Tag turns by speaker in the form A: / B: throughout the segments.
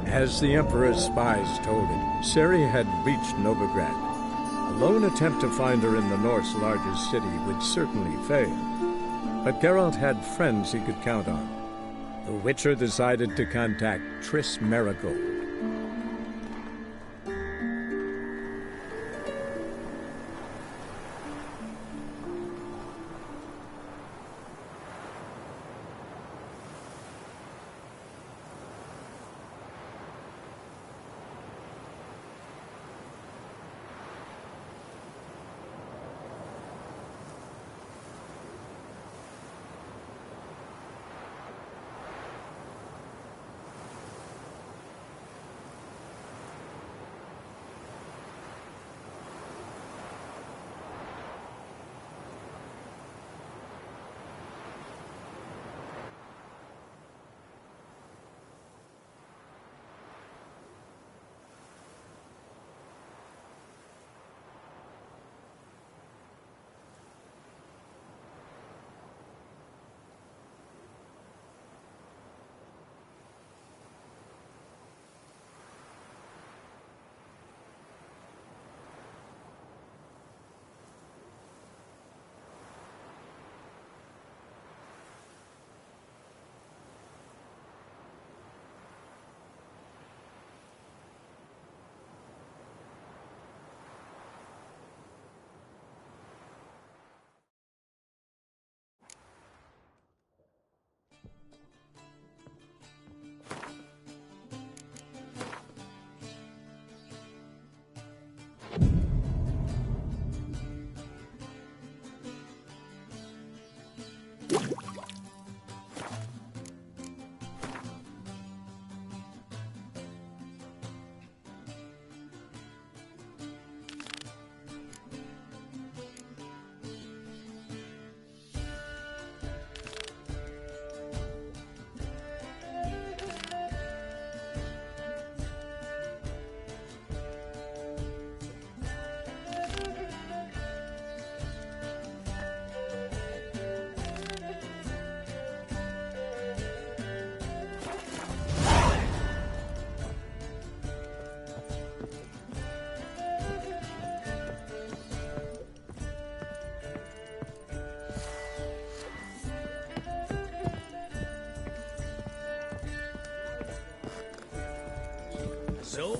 A: As the Emperor's spies told him, Ciri had reached Novigrad. A lone attempt to find her in the North's largest city would certainly fail. But Geralt had friends he could count on. The Witcher decided to contact Triss Merigold.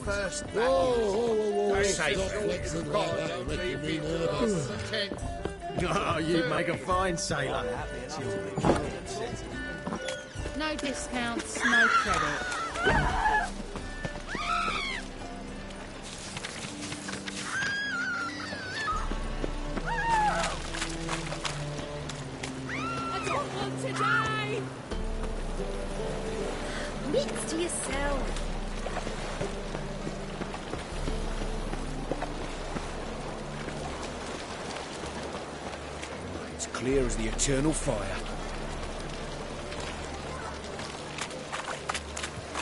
B: First,
C: Whoa.
B: Oh, you make a fine sailor.
D: No discounts, no credit.
E: I don't want to die!
F: Mix to yourself.
B: Clear as the eternal fire.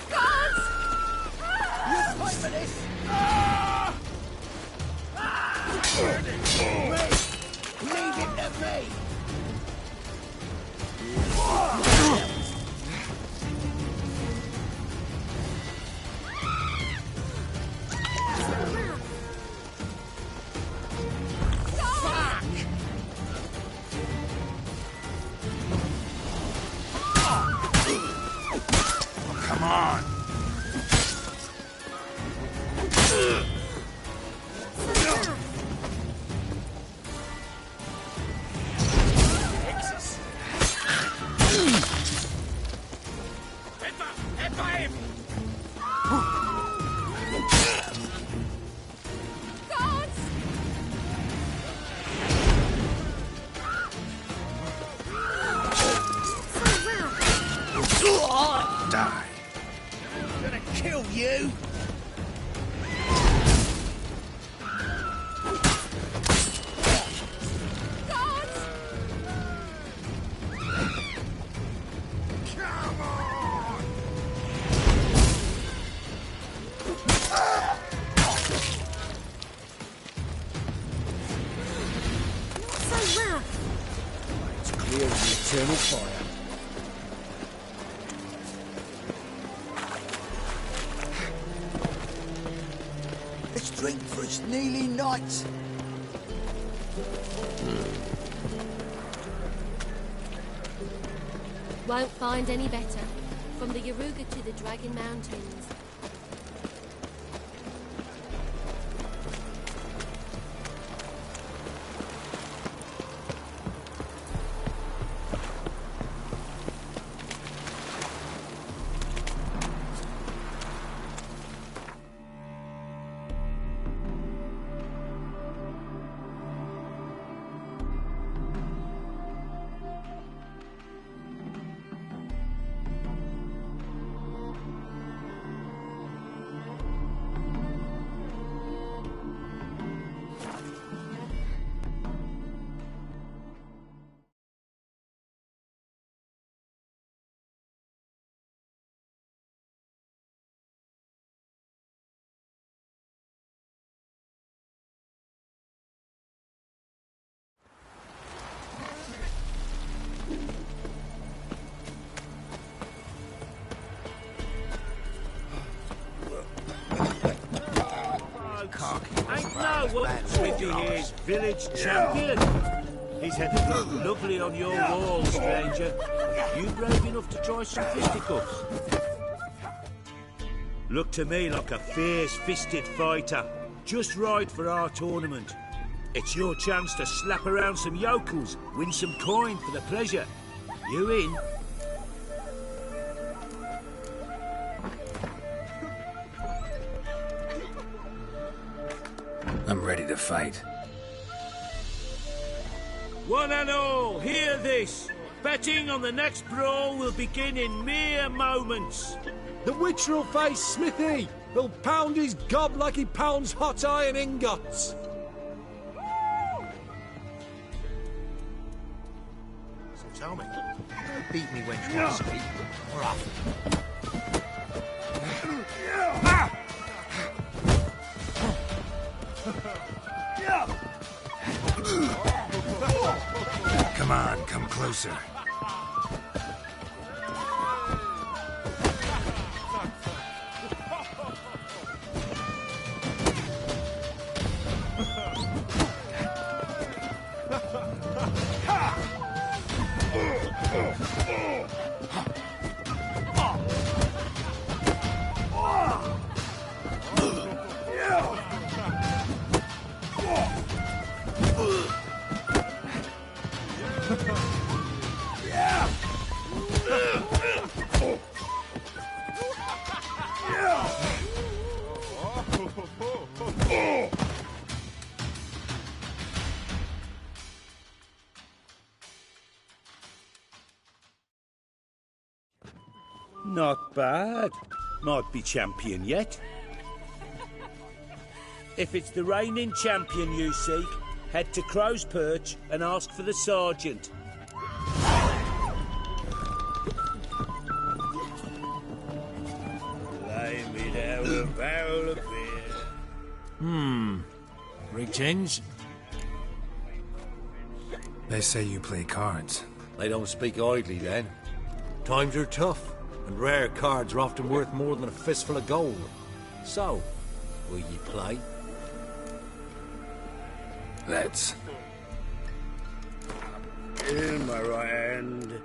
E: Guards!
B: You fight for this! Leave it to me! Die. I'm gonna kill you! eternal fire. Let's drink for its nearly night.
F: Won't find any better. From the Yaruga to the Dragon Mountains.
C: Ain't no what Smithy here's village champion. His head look lovely on your wall, stranger. You brave enough to try some fisticuffs? Look to me like a fierce-fisted fighter. Just right for our tournament. It's your chance to slap around some yokels, win some coin for the pleasure. You in?
B: I'm ready to fight.
C: One and all, hear this. Betting on the next brawl will begin in mere moments.
G: The wicher will face Smithy. He'll pound his gob like he pounds hot iron ingots.
B: So tell me, beat me when you want to speak, or after.
H: Come on, come closer.
C: Not bad. Might be champion yet. If it's the reigning champion you seek, head to Crow's Perch and ask for the sergeant. Lay me down a barrel of beer.
G: Greetings.
H: They say you play cards.
I: They don't speak idly then. Times are tough, and rare cards are often worth more than a fistful of gold. So, will ye play?
H: Let's.
C: In my right hand.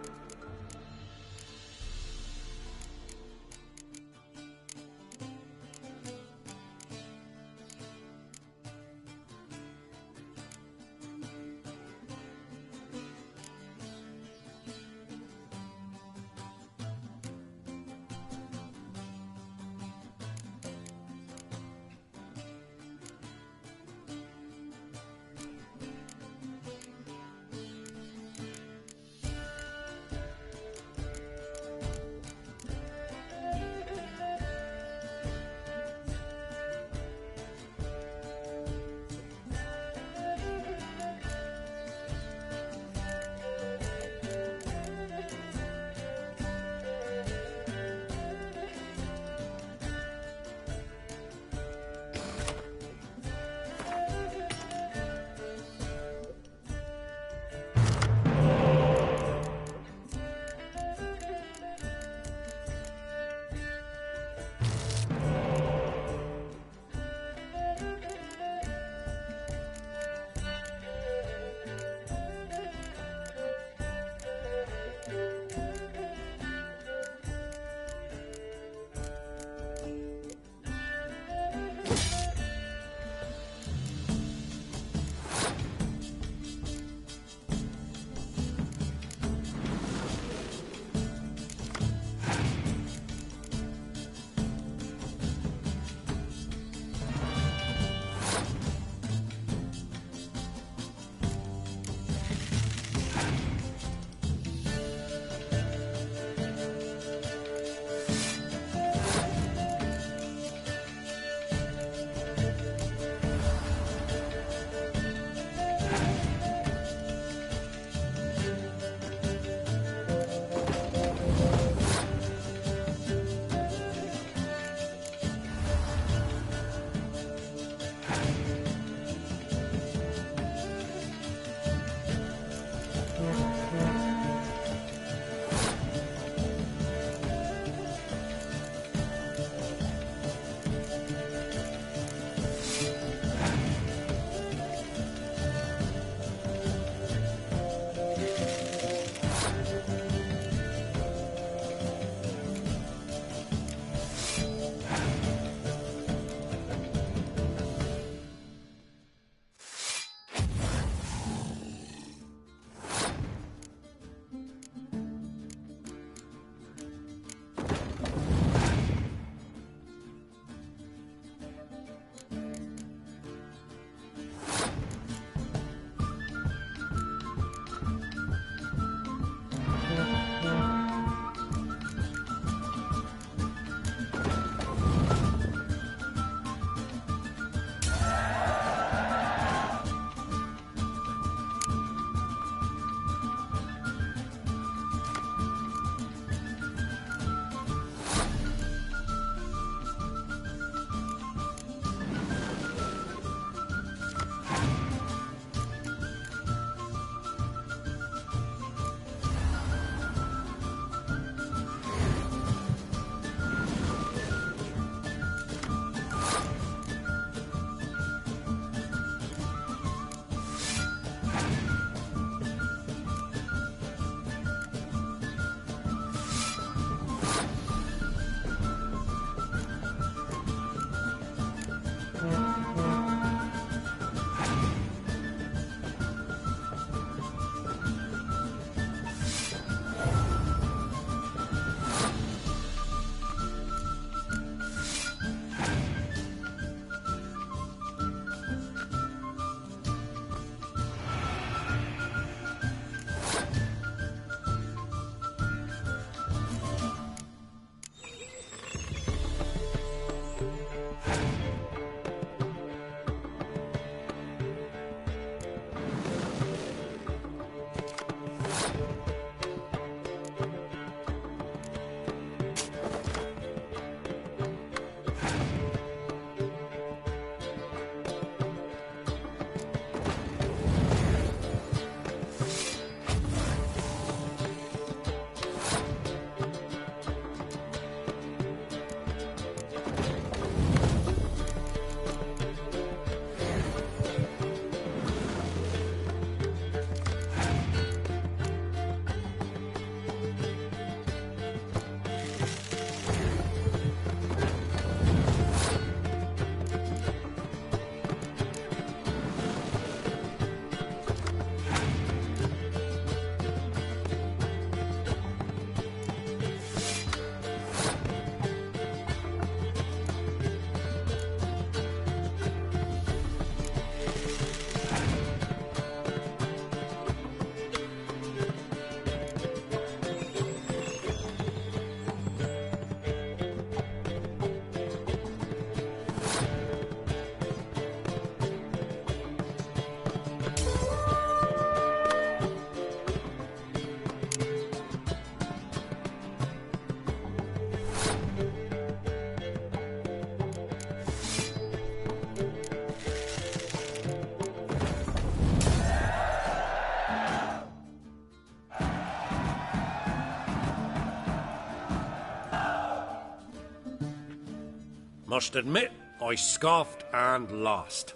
I: Must admit, I scoffed and lost.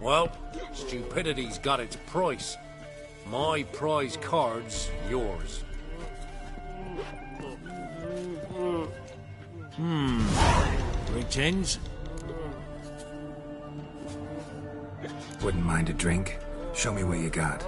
I: Well, stupidity's got its price. My prize card's yours.
C: Pretends?
H: Wouldn't mind a drink? Show me what you got.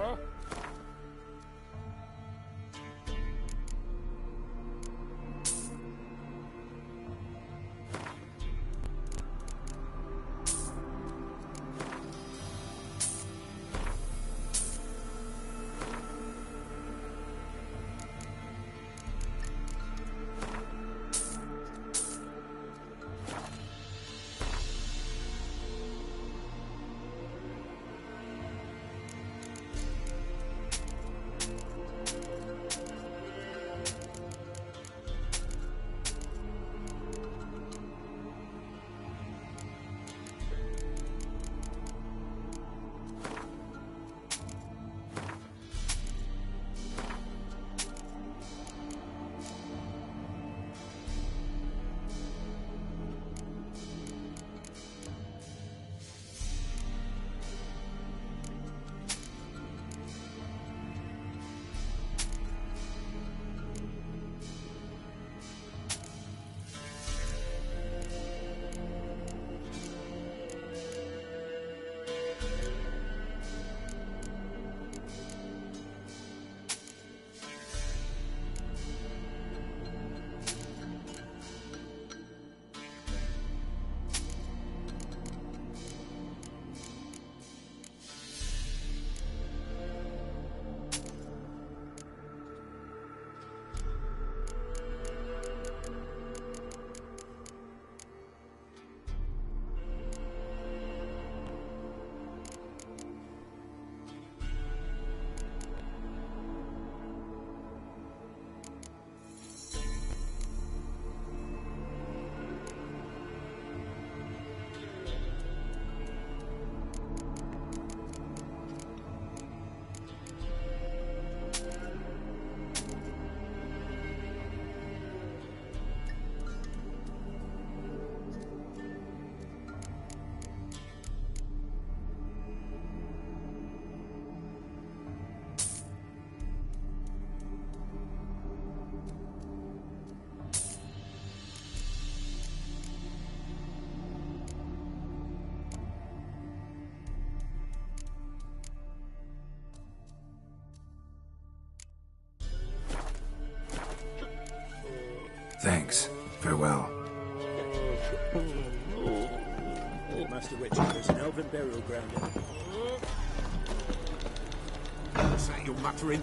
H: Thanks. Farewell.
C: Master Wicher, there's an elven burial ground in
B: Is that your muttering?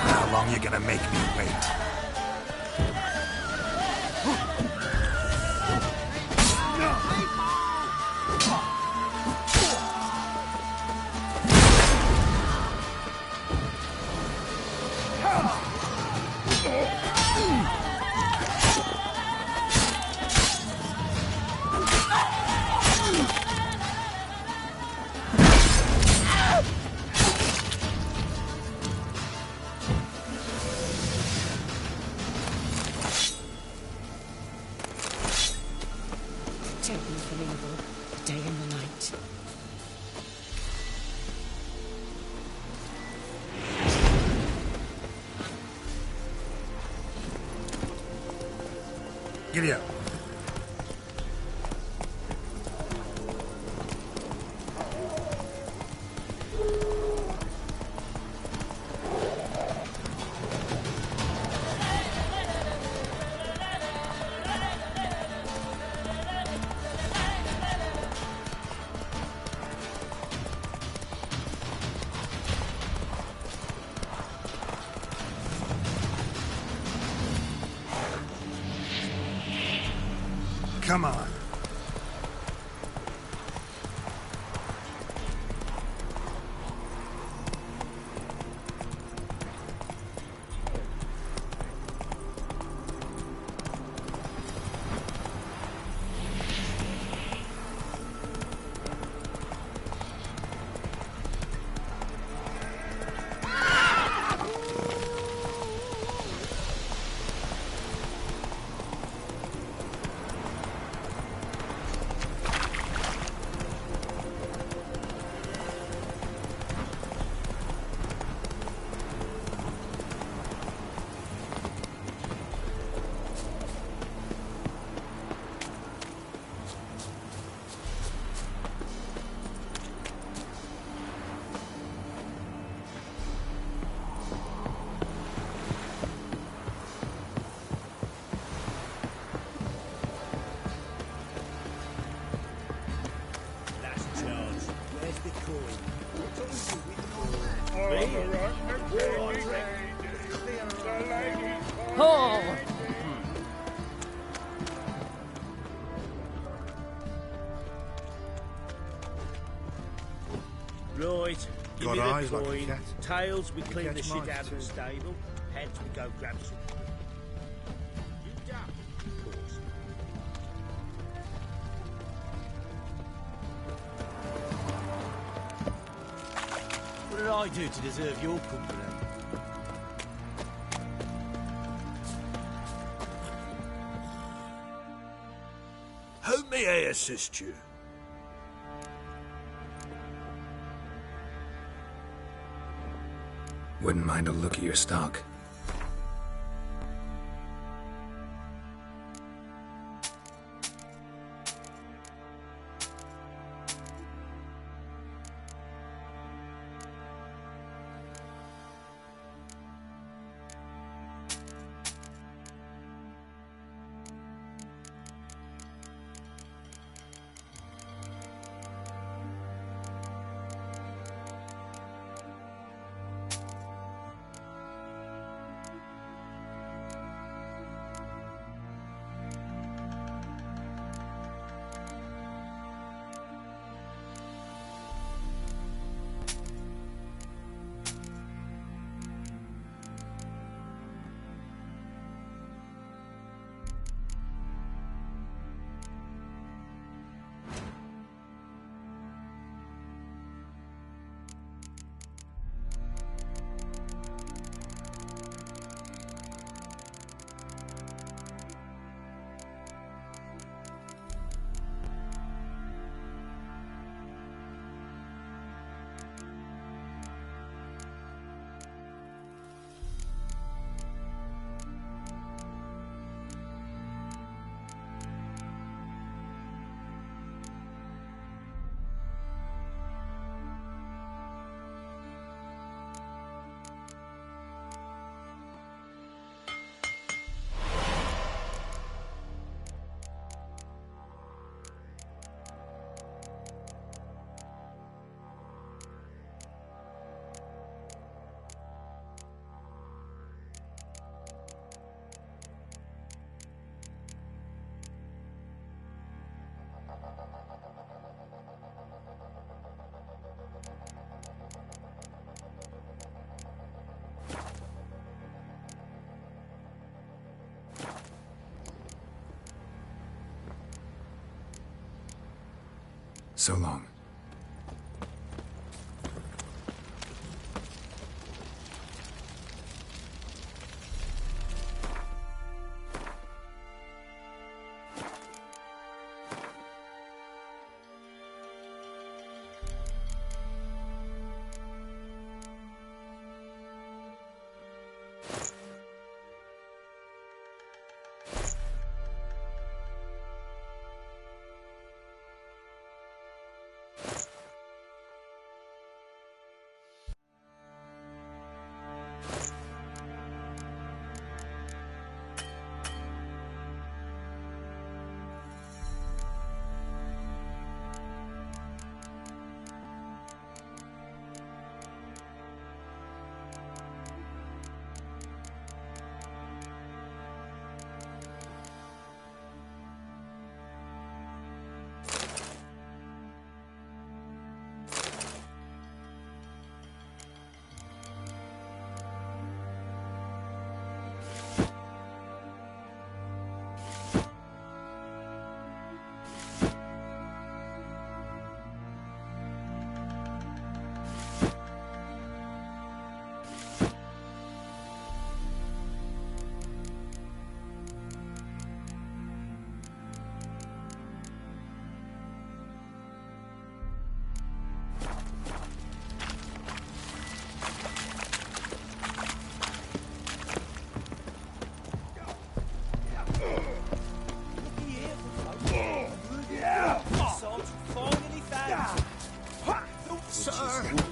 H: How long you gonna make me wait?
E: Temple available, the day and the night.
H: Giddy up. Come on.
E: Oh!
C: Right, give
B: Got
C: me
B: eyes
C: the
B: like a
C: coin.
B: cat.
C: Tails, we clean the
B: catch
C: shit
B: mice
C: out of the
B: too.
C: stable. Heads, we go grab some. You duck, of course.
J: What did I do to deserve your company?
C: How may I assist you?
H: Wouldn't mind a look at your stock. So long.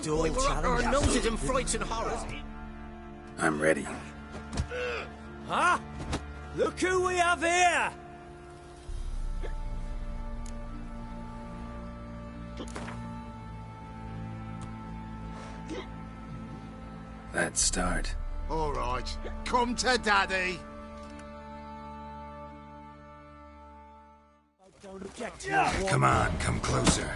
J: Doyle challenge.
B: Our noses and frights and horrors.
H: I'm ready.
J: Huh? Look who we have here!
H: Let's start.
B: All right, come to Daddy.
J: Don't object to your
H: Come on, come closer.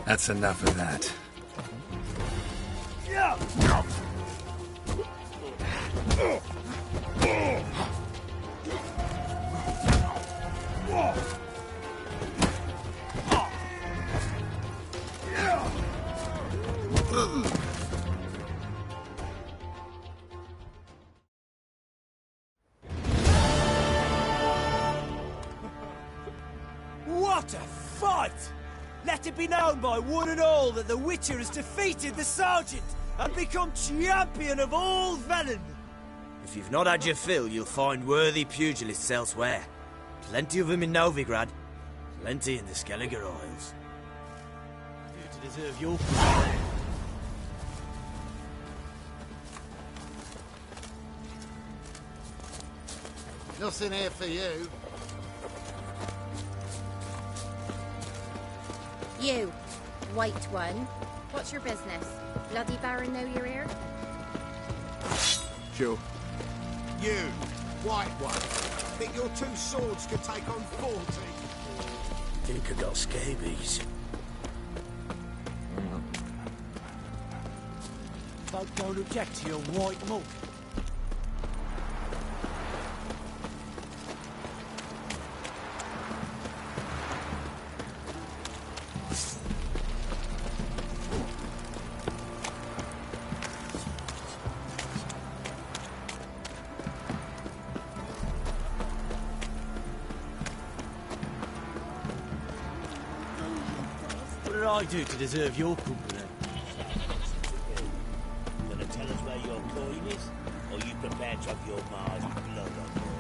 H: That's enough of that.
J: What a fight! Let it be known by one and all that the Witcher has defeated the Sergeant and become champion of all Velen. If you've not had your fill, you'll find worthy pugilists elsewhere. Plenty of them in Novigrad, plenty in the Skelliger Isles. Do to deserve your...
B: Nothing here for you.
D: You, white one. What's your business? Bloody Baron know you're here?
B: Sure. You, white one. Think your two swords could take on 40?
C: Think I got scabies.
J: Folk don't object to your white monk. What did I do to deserve your company?
C: Gonna tell us where your coin is? Or you prepared to have your Mars blood on board?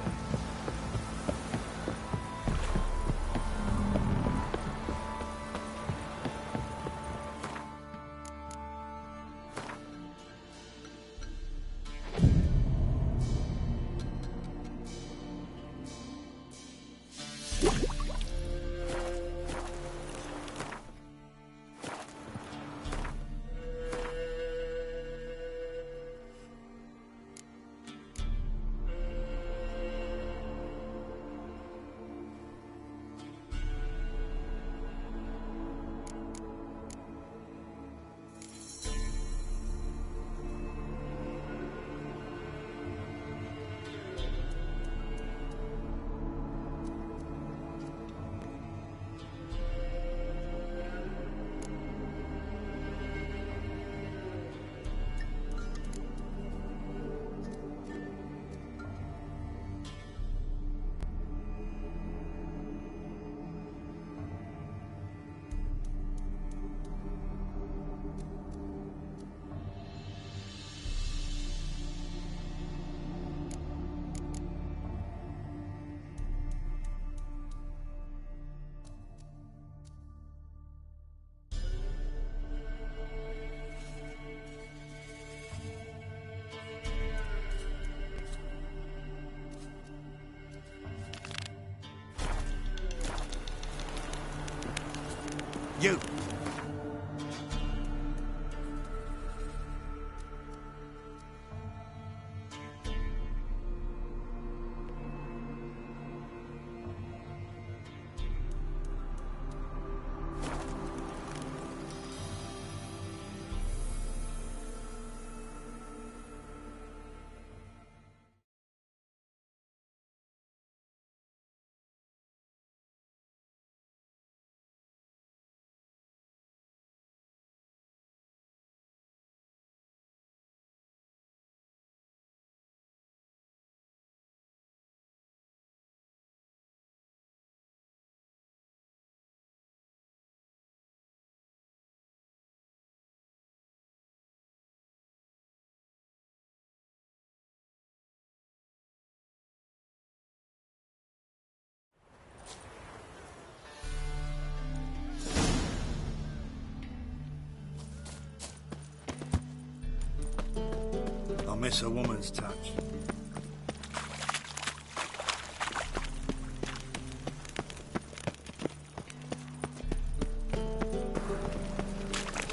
C: miss a woman's touch.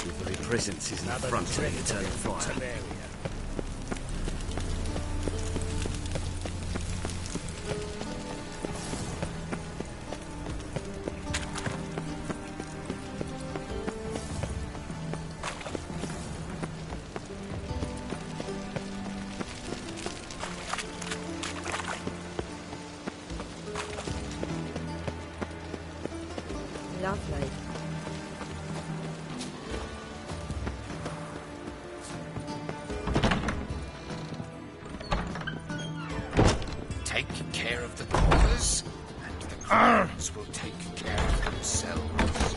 J: Your very presence is an affront to the eternal fire.
K: Lovely.
H: Take care of the cause, and the cause will take care of themselves.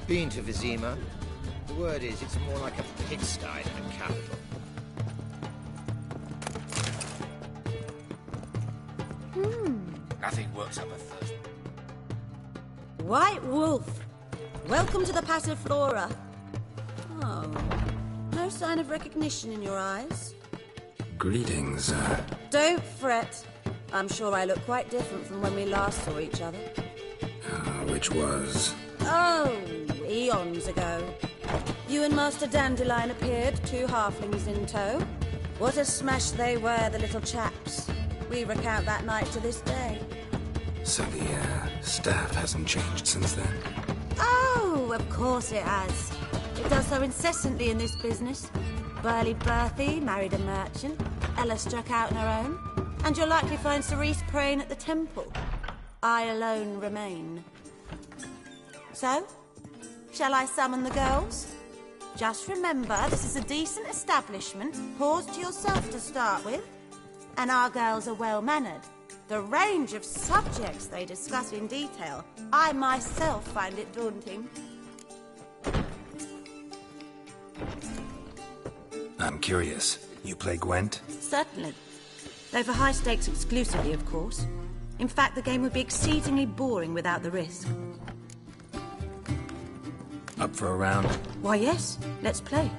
B: Been to Vizima? The word is, it's more like a pigsty than a capital.
H: Nothing works up a thirst.
K: White Wolf, welcome to the Passiflora. Oh, no sign of recognition in your eyes.
H: Greetings,
K: Don't fret. I'm sure I look quite different from when we last saw each other.
H: which was...
K: Oh, eons ago. You and Master Dandelion appeared, 2 halflings in tow. What a smash they were, the little chaps. We recount that night to this day.
H: So the, staff hasn't changed since then?
K: Oh, of course it has. It does so incessantly in this business. Burly Berthy married a merchant. Ella struck out on her own. And you'll likely find Cerise praying at the temple. I alone remain. So, shall I summon the girls? Just remember, this is a decent establishment. Pause to yourself to start with. And our girls are well-mannered. The range of subjects they discuss in detail, I myself find it daunting.
H: I'm curious. You play Gwent?
K: Certainly. Though for high stakes exclusively, of course. In fact, the game would be exceedingly boring without the risk.
H: Up for a round?
K: Why, yes. Let's play.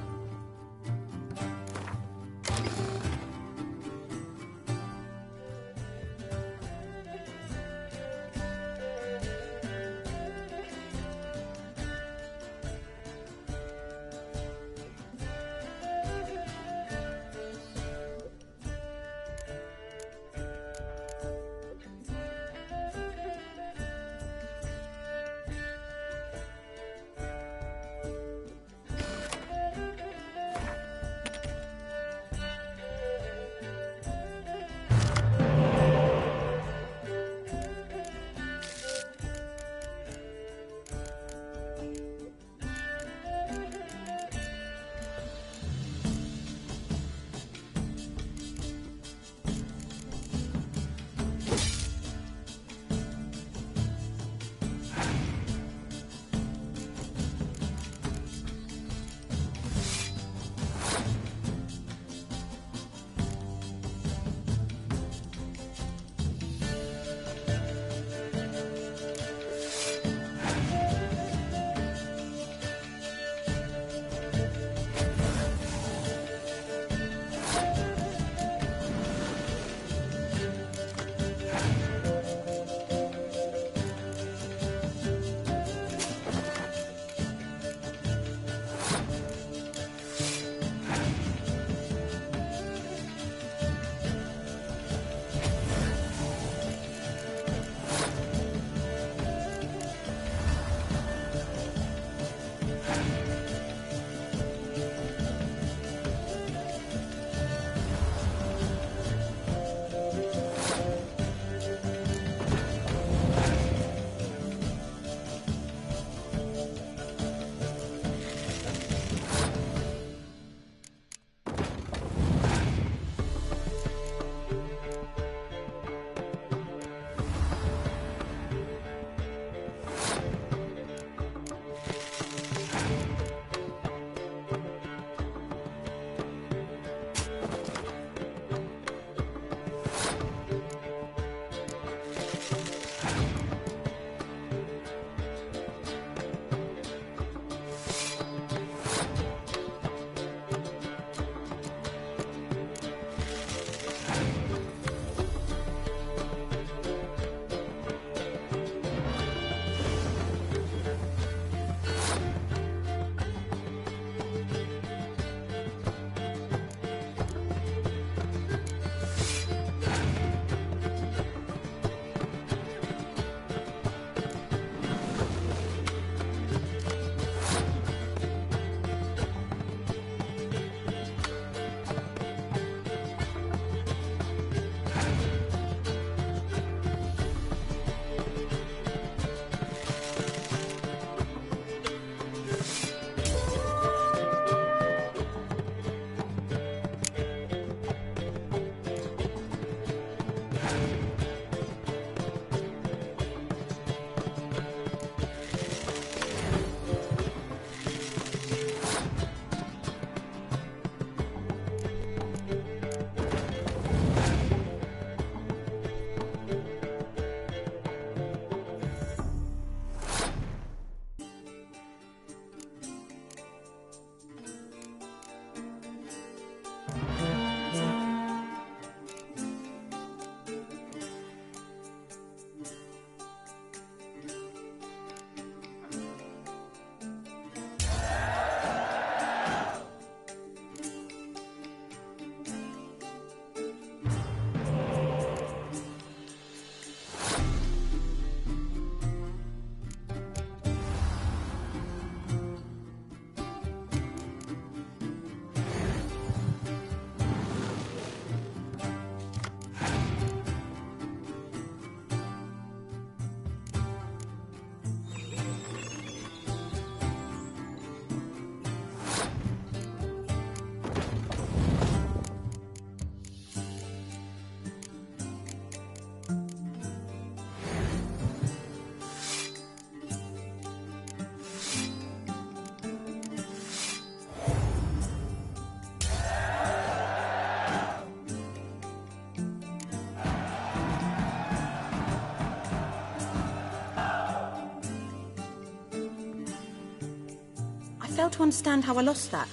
K: fail to understand how I lost that.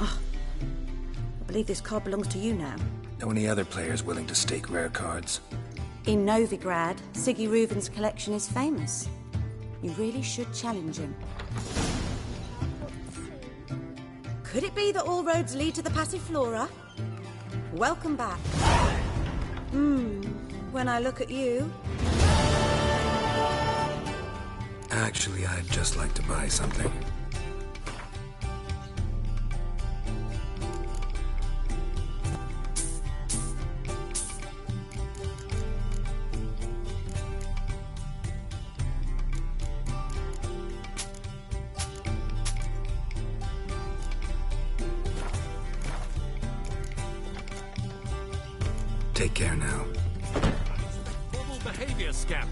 K: Oh, I believe this card belongs to you now.
L: Know any other players willing to stake rare cards?
K: In Novigrad, Siggy Reuven's collection is famous. You really should challenge him. Could it be that all roads lead to the Passiflora? Welcome back. When I look at you...
L: Actually, I'd just like to buy something. Take care now.
G: Formal behavior scam.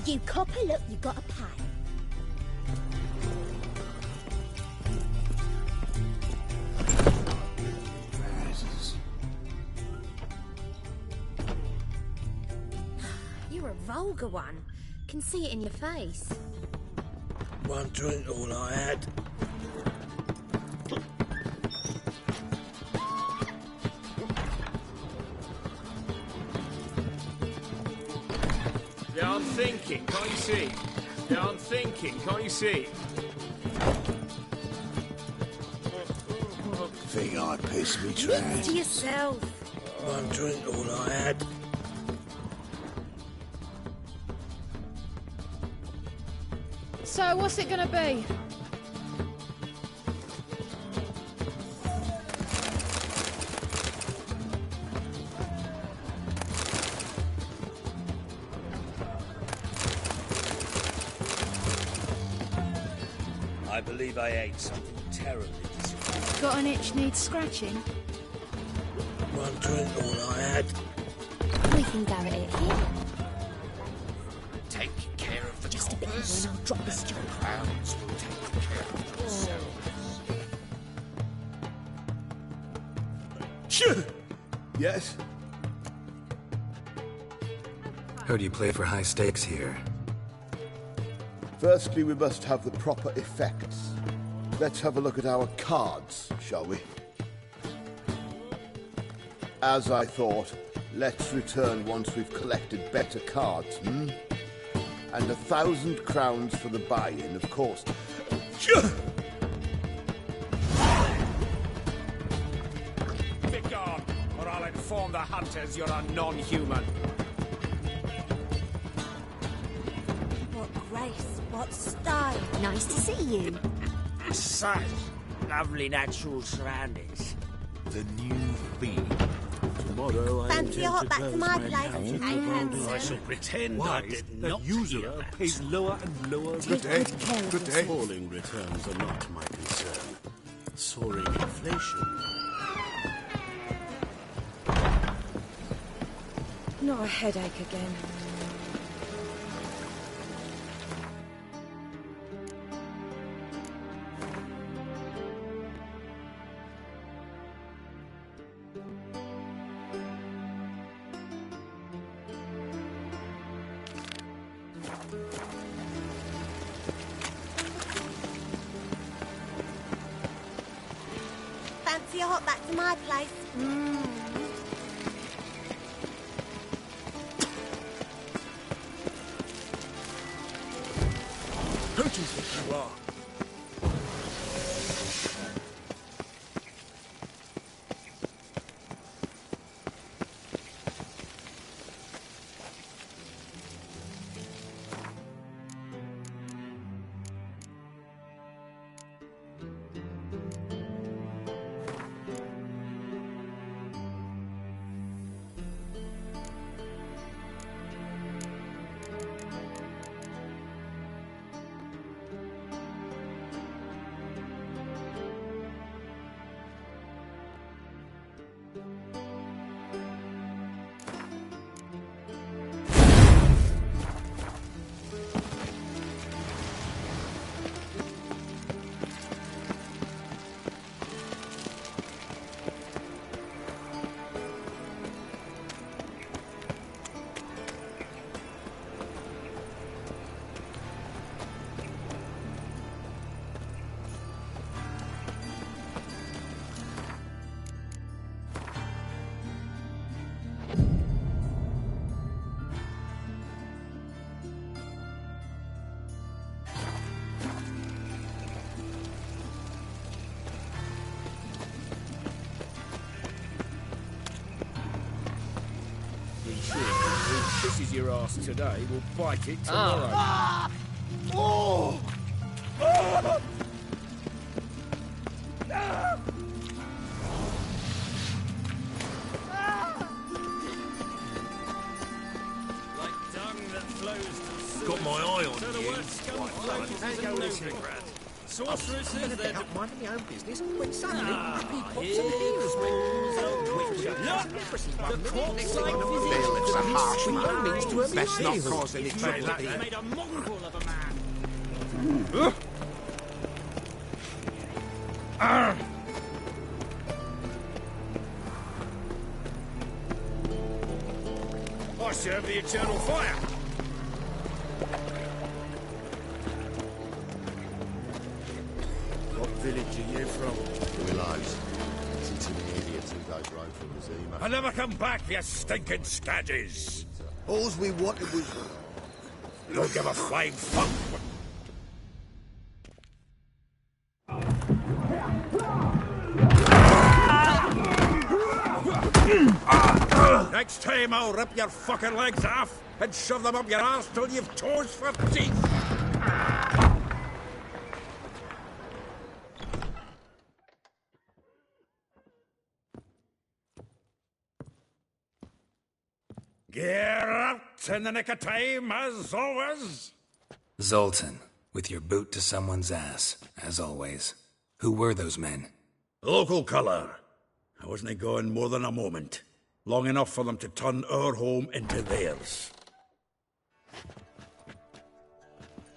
E: You copper, look, you gotta pay.
D: You're a vulgar one. Can see it in your face.
C: One drink, all I had.
M: Yeah, I'm thinking, can't you see? Yeah, I'm thinking, can't you see?
C: Think I pissed me
D: Look
C: trans.
D: to yourself.
C: One drink, all I had.
E: So, what's it gonna be?
C: I believe I ate something terribly disappointing.
E: Got an itch needs scratching?
C: One drink, all I had.
D: We can go at it here.
H: Take care of the
D: Just a bit
H: coppers,
D: more and I'll drop this
H: and
D: job.
H: the crowns will take care of themselves.
N: Yes?
L: Heard you play for high stakes here.
N: Firstly, we must have the proper effects. Let's have a look at our cards, shall we? As I thought, let's return once we've collected better cards, And 1,000 crowns for the buy-in, of course.
M: Begone, or I'll inform the hunters you're a non-human.
K: What grace, what style.
D: Nice to see you.
J: Such lovely natural surroundings.
B: The new feed. Tomorrow I
K: Fancy a
B: intend
K: hot
B: to
K: back to
B: close
K: my
B: my
K: place?
B: mouth.
K: Hey, handsome.
C: I shall pretend I
G: Why
C: did
G: that
C: not
G: usurer
C: hear that.
G: pays lower and lower
D: Take
G: returns.
D: good care of
N: Good day.
D: yourself.
B: Falling returns are not my concern. Soaring inflation.
K: Not a headache again. Fancy a hot back to my place?
G: Who do you think you are?
M: your ass today, we'll bite it tomorrow.
N: Oh!
I: Got my eye on
C: So the
I: you.
C: word scum flows into Novigrad. Sorceresses, they're
B: Up minding my own business when suddenly happy pops
C: here
B: and heals me.
C: the corpse-like
B: It's a harsh
C: physician.
B: man.
C: Means to
B: Best not
C: appeal.
B: cause any trouble
C: He
B: here.
C: made a mongrel of a man.
M: I serve the eternal fire.
C: What village are you from?
N: Willows. Since an idiot who goes round from the Zima.
I: I never come back, you stinking staggies.
N: All we wanted was...
I: Don't give a flying fuck. Next time I'll rip your fucking legs off and shove them up your ass till you've toes for teeth. Get out in the nick of time, as always.
L: Zoltan, with your boot to someone's ass, as always. Who were those men?
I: Local colour. I wasn't going more than a moment. Long enough for them to turn our home into theirs.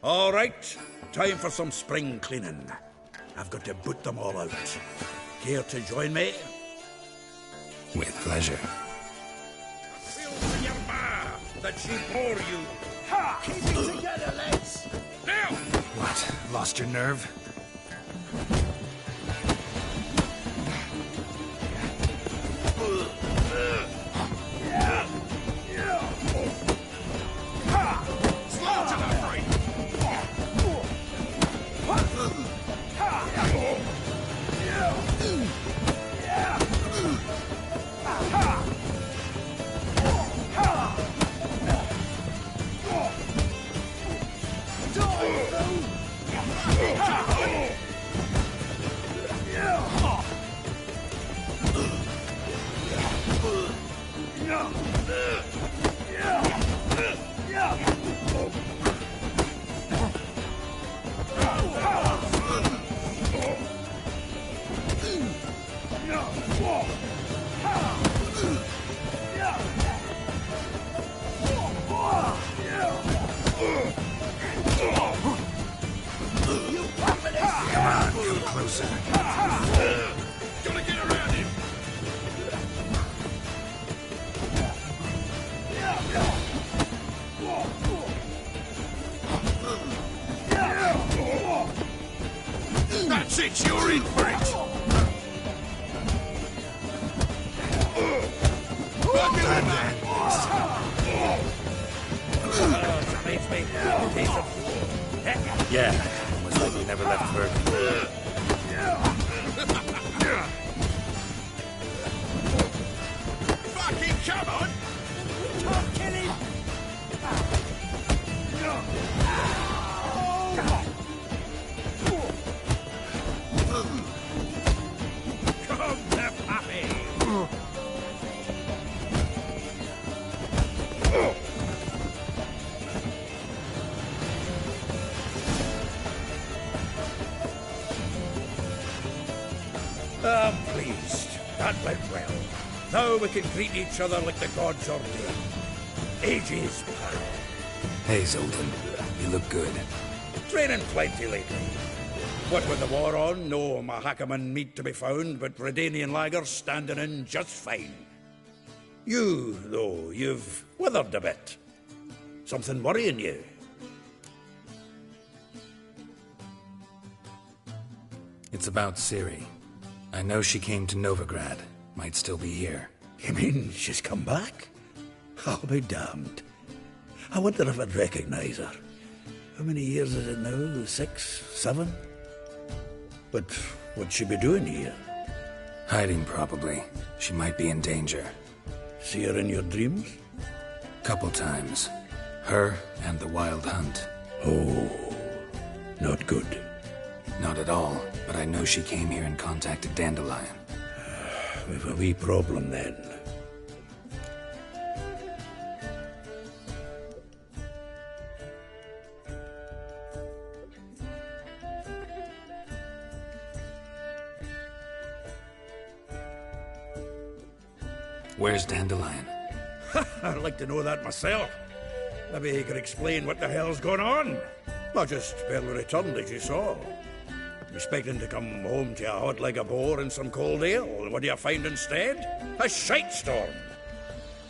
I: All right, time for some spring cleaning. I've got to boot them all out. Care to join me?
L: With pleasure.
I: Feel for your ma that she bore you.
C: Ha! Keep it together, lads!
I: Now!
L: What? Lost your nerve?
I: That's it, you're in for it! That makes me a piece of...
L: Yeah, almost like we never left Bergen.
I: Fucking come on!
C: Can't kill him!
I: Come to Pappy! I'm pleased. That went well. Now we can greet each other like the gods ordained. Ages, pal.
L: Hey, Zoltan. You look good.
I: Training plenty lately. What with the war on, no Mahakaman meat to be found, but Redanian lagers standing in just fine. You, though, you've withered a bit. Something worrying you?
L: It's about Ciri. I know she came to Novigrad. Might still be here.
I: You mean she's come back? I'll be damned. I wonder if I'd recognize her. How many years is it now? 6, 7? But what'd she be doing here?
L: Hiding, probably. She might be in danger.
I: See her in your dreams?
L: Couple times. Her and the Wild Hunt.
I: Oh, not good.
L: Not at all, but I know she came here and contacted Dandelion.
I: We've a wee problem then.
L: Where's Dandelion?
I: I'd like to know that myself. Maybe he could explain what the hell's going on. I just barely returned, as you saw. Expecting to come home to a hot like a boar and some cold ale. And what do you find instead? A shite storm.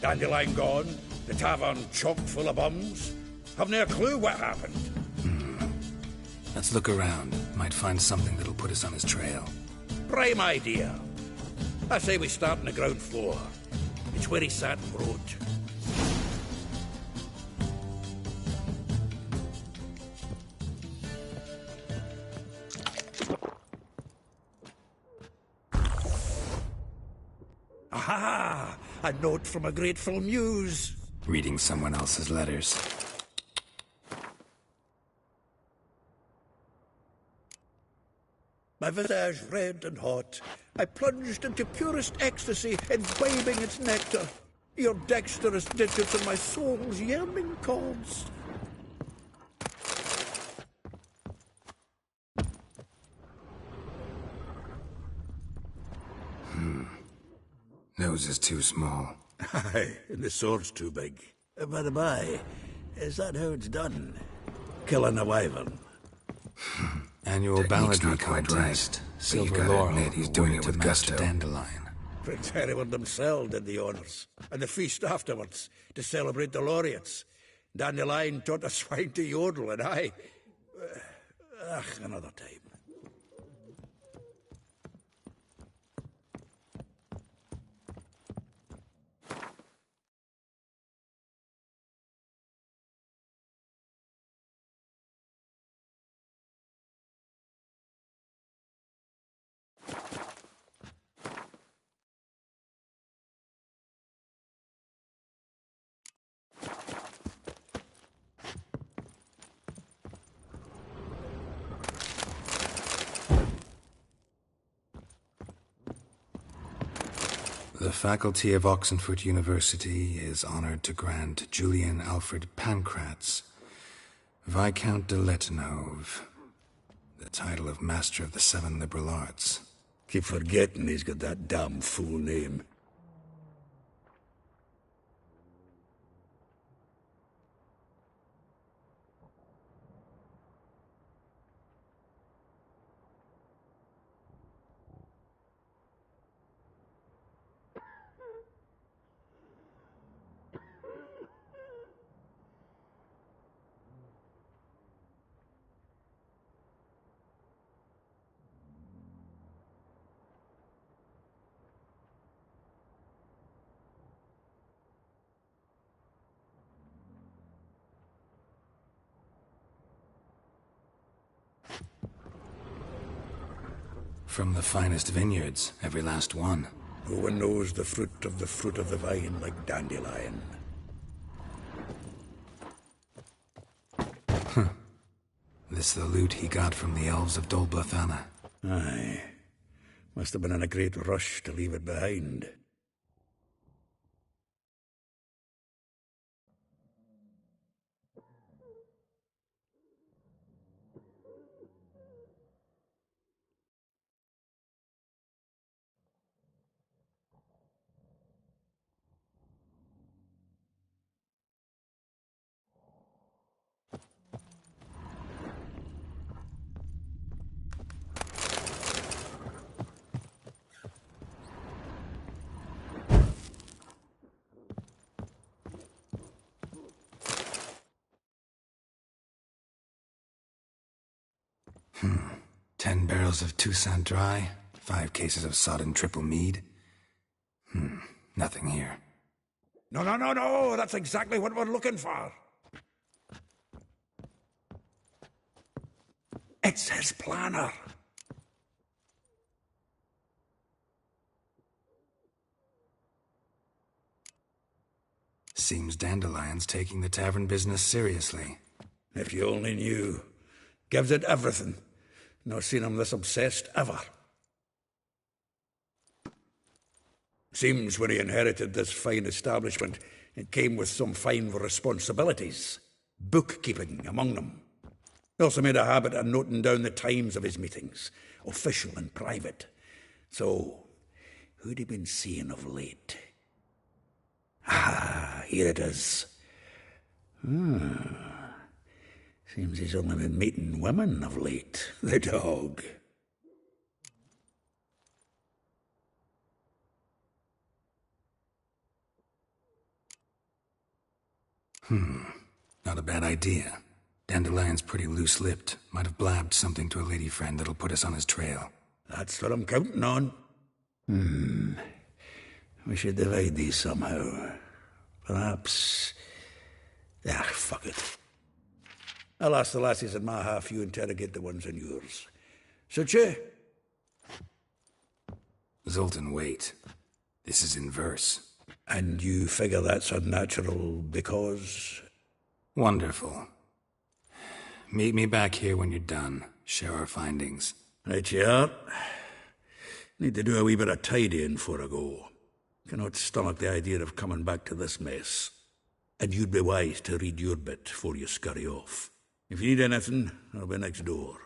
I: Dandelion gone, the tavern chock full of bums. Haven't a clue what happened.
L: Let's look around. Might find something that'll put us on his trail.
I: Prime idea. I say we start on the ground floor. It's where he sat and wrote. Aha! A note from a grateful muse.
L: Reading someone else's letters.
I: My visage red and hot, I plunged into purest ecstasy, imbibing its nectar. Your dexterous digits and my soul's yearning chords.
L: Nose is too small.
I: Aye, and the sword's too big. By the by, is that how it's done? Killing a wyvern?
L: Annual balladry contest. Silver Laurel.
N: He's doing it with gusto.
L: Dandelion.
I: Prince Hereward themselves did the honours, and the feast afterwards, to celebrate the laureates. Dandelion taught the swine to yodel, and I... another time.
L: The faculty of Oxenford University is honored to grant Julian Alfred Pancratz, Viscount de Letenhove, the title of Master of the Seven Liberal Arts.
I: Keep forgetting he's got that damn fool name.
L: From the finest vineyards, every last one.
I: No one knows the fruit of the vine like Dandelion.
L: This the loot he got from the elves of Dol Blathanna.
I: Aye. Must have been in a great rush to leave it behind.
L: Hmm. 10 barrels of Toussaint Dry, 5 cases of sodden triple mead. Nothing here.
I: No, that's exactly what we're looking for. It's his planner.
L: seems Dandelion's taking the tavern business seriously.
I: If you only knew. Gives it everything. Not seen him this obsessed ever. Seems when he inherited this fine establishment, it came with some fine responsibilities. Bookkeeping among them. He also made a habit of noting down the times of his meetings, official and private. So, who'd he been seeing of late? Ah, here it is. Seems he's only been meeting women of late, the dog.
L: Not a bad idea. Dandelion's pretty loose-lipped. Might have blabbed something to a lady friend that'll put us on his trail.
I: That's what I'm counting on. We should divide these somehow. Perhaps... fuck it. I'll ask the lassies in my half, you interrogate the ones in yours. Suit you?
L: Zoltan, wait. This is in verse.
I: And you figure that's unnatural because...
L: Wonderful. Meet me back here when you're done. Share our findings.
I: Right you are. Need to do a wee bit of tidying before I go. Cannot stomach the idea of coming back to this mess. And you'd be wise to read your bit before you scurry off. If you need anything, I'll be next door.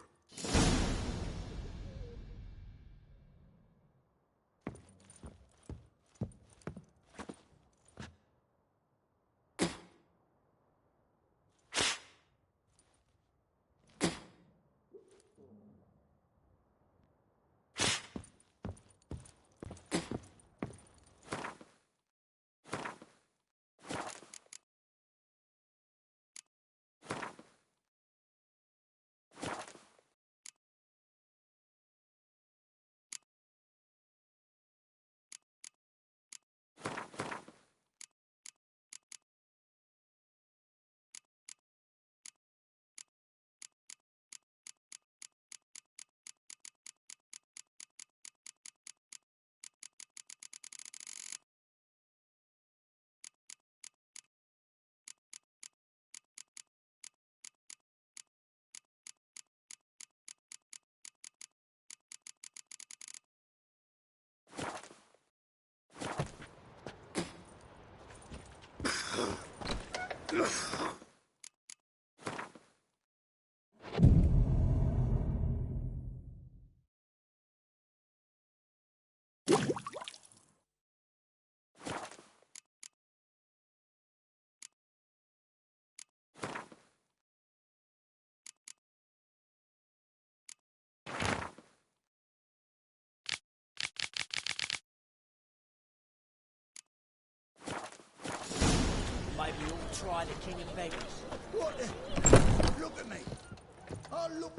J: Maybe we'll try the King of Beggars.
I: What the... Look at me. Oh, look.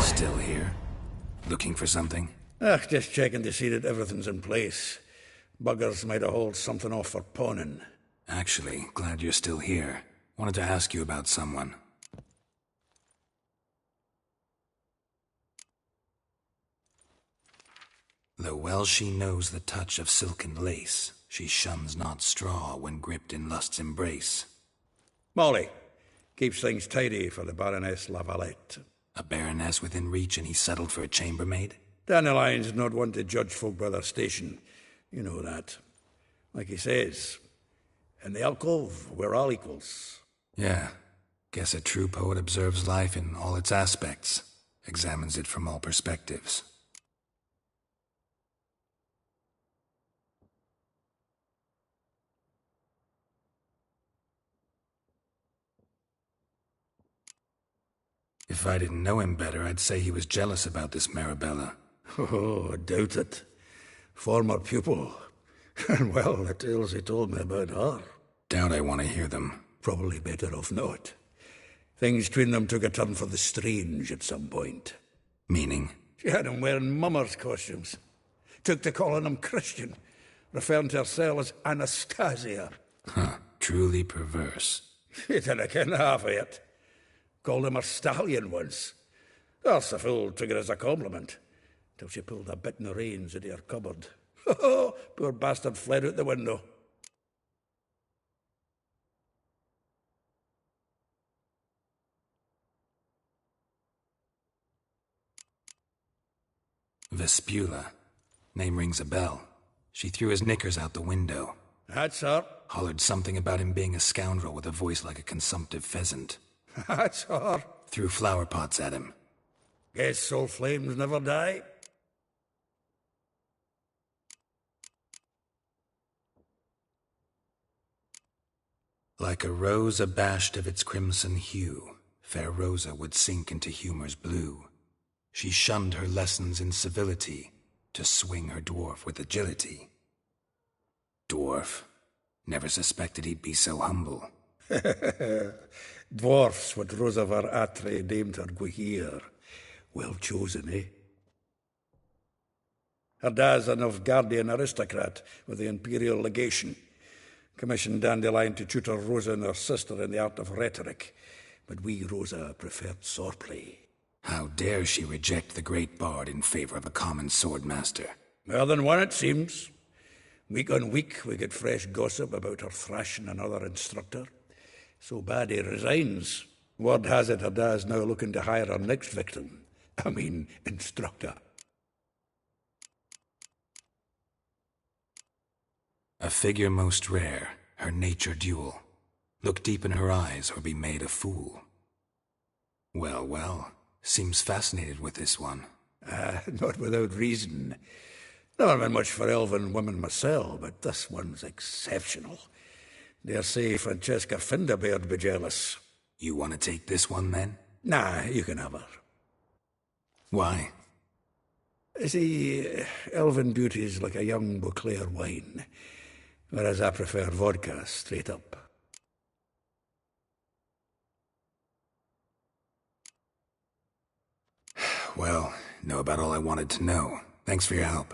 L: Still here? Looking for something?
I: Just checking to see that everything's in place. Buggers might have hauled something off for pawning.
L: Actually, glad you're still here. Wanted to ask you about someone. Though well she knows the touch of silken lace, she shuns not straw when gripped in lust's embrace.
I: Molly keeps things tidy for the Baroness Lavalette.
L: A baroness within reach and he's settled for a chambermaid?
I: Dandelion's not one to judge folk by their station. You know that. Like he says, in the alcove, we're all equals.
L: Yeah. Guess a true poet observes life in all its aspects, examines it from all perspectives. If I didn't know him better, I'd say he was jealous about this Marabella.
I: Oh, I doubt it. Former pupil. And well, the tales he told me about her.
L: Doubt I want to hear them.
I: Probably better off not. Things between them took a turn for the strange at some point.
L: Meaning?
I: She had him wearing mummers' costumes. Took to calling him Christian, referring to herself as Anastasia.
L: Huh, truly perverse.
I: She didn't ken half of it. Called him a stallion once. That's a fool took it as a compliment, till she pulled a bit in the reins out of her cupboard. Poor bastard fled out the window.
L: Vespula. Name rings a bell. She threw his knickers out the window.
I: That's her.
L: Hollered something about him being a scoundrel with a voice like a consumptive pheasant.
I: That's her.
L: Threw flower pots at him.
I: Guess soul flames never die.
L: Like a rose abashed of its crimson hue, fair Rosa would sink into humor's blue. She shunned her lessons in civility, to swing her dwarf with agility. Dwarf. Never suspected he'd be so humble.
I: Dwarfs what Rosa var Atre named her wicher. Well chosen, eh? Her dad's a Novgardian aristocrat with the Imperial Legation. Commissioned Dandelion to tutor Rosa and her sister in the art of rhetoric. But we, Rosa, preferred swordplay.
L: How dare she reject the great bard in favor of a common swordmaster?
I: More than one, it seems. Week on week, we get fresh gossip about her thrashing another instructor. So bad he resigns. Word has it her dad's now looking to hire her next victim. I mean, instructor.
L: A figure most rare, her nature dual. Look deep in her eyes or be made a fool. Well, well, seems fascinated with this one.
I: Not without reason. Never been much for elven women myself, but this one's exceptional. Dare say Francesca Finderbeard be jealous.
L: You want to take this one, then?
I: Nah, you can have her.
L: Why?
I: See, elven beauty's like a young Beauclair wine, whereas I prefer vodka straight up.
L: Well, know about all I wanted to know. Thanks for your help.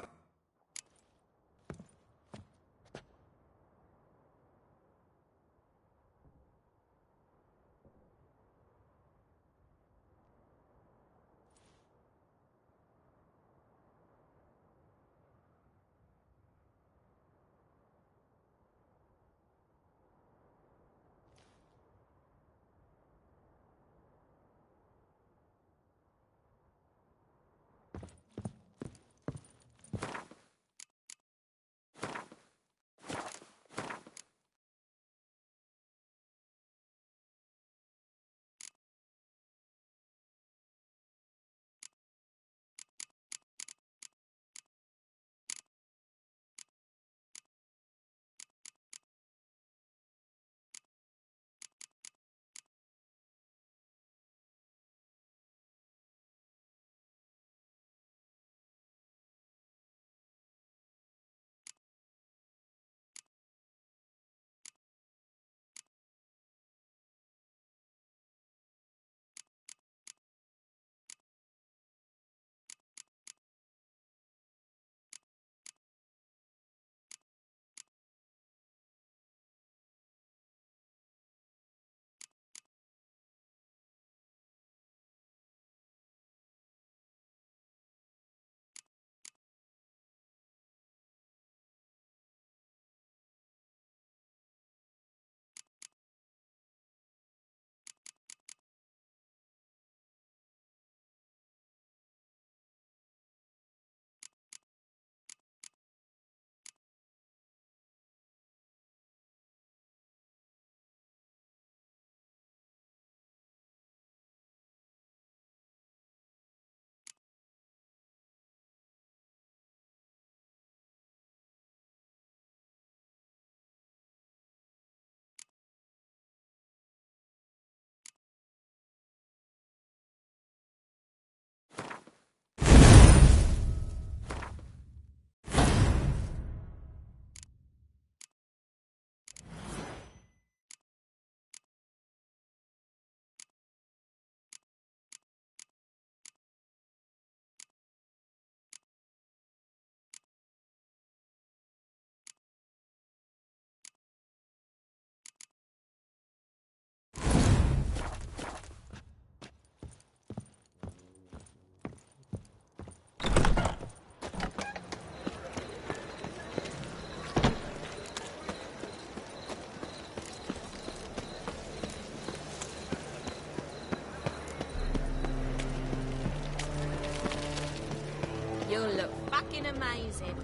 E: amazing.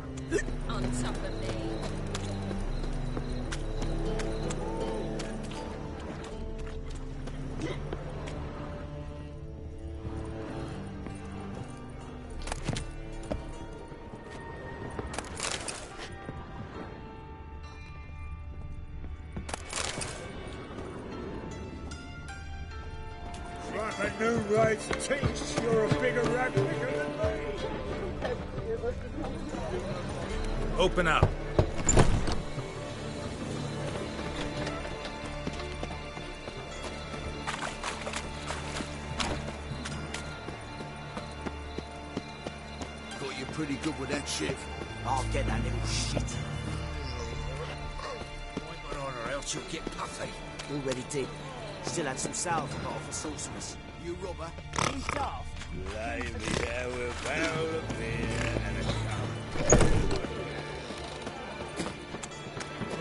E: On top of me.
C: Like a new race teach, you're a bigger rat picker than me.
M: Open up.
B: Thought you're pretty good with that shit.
J: I'll get that little shit.
B: Wipe on or else you'll get puffy.
J: Already did. Still had some salve I got off the sorceress.
B: You robber.
J: You daft.
C: Lay me there with a barrel of beer and a cup.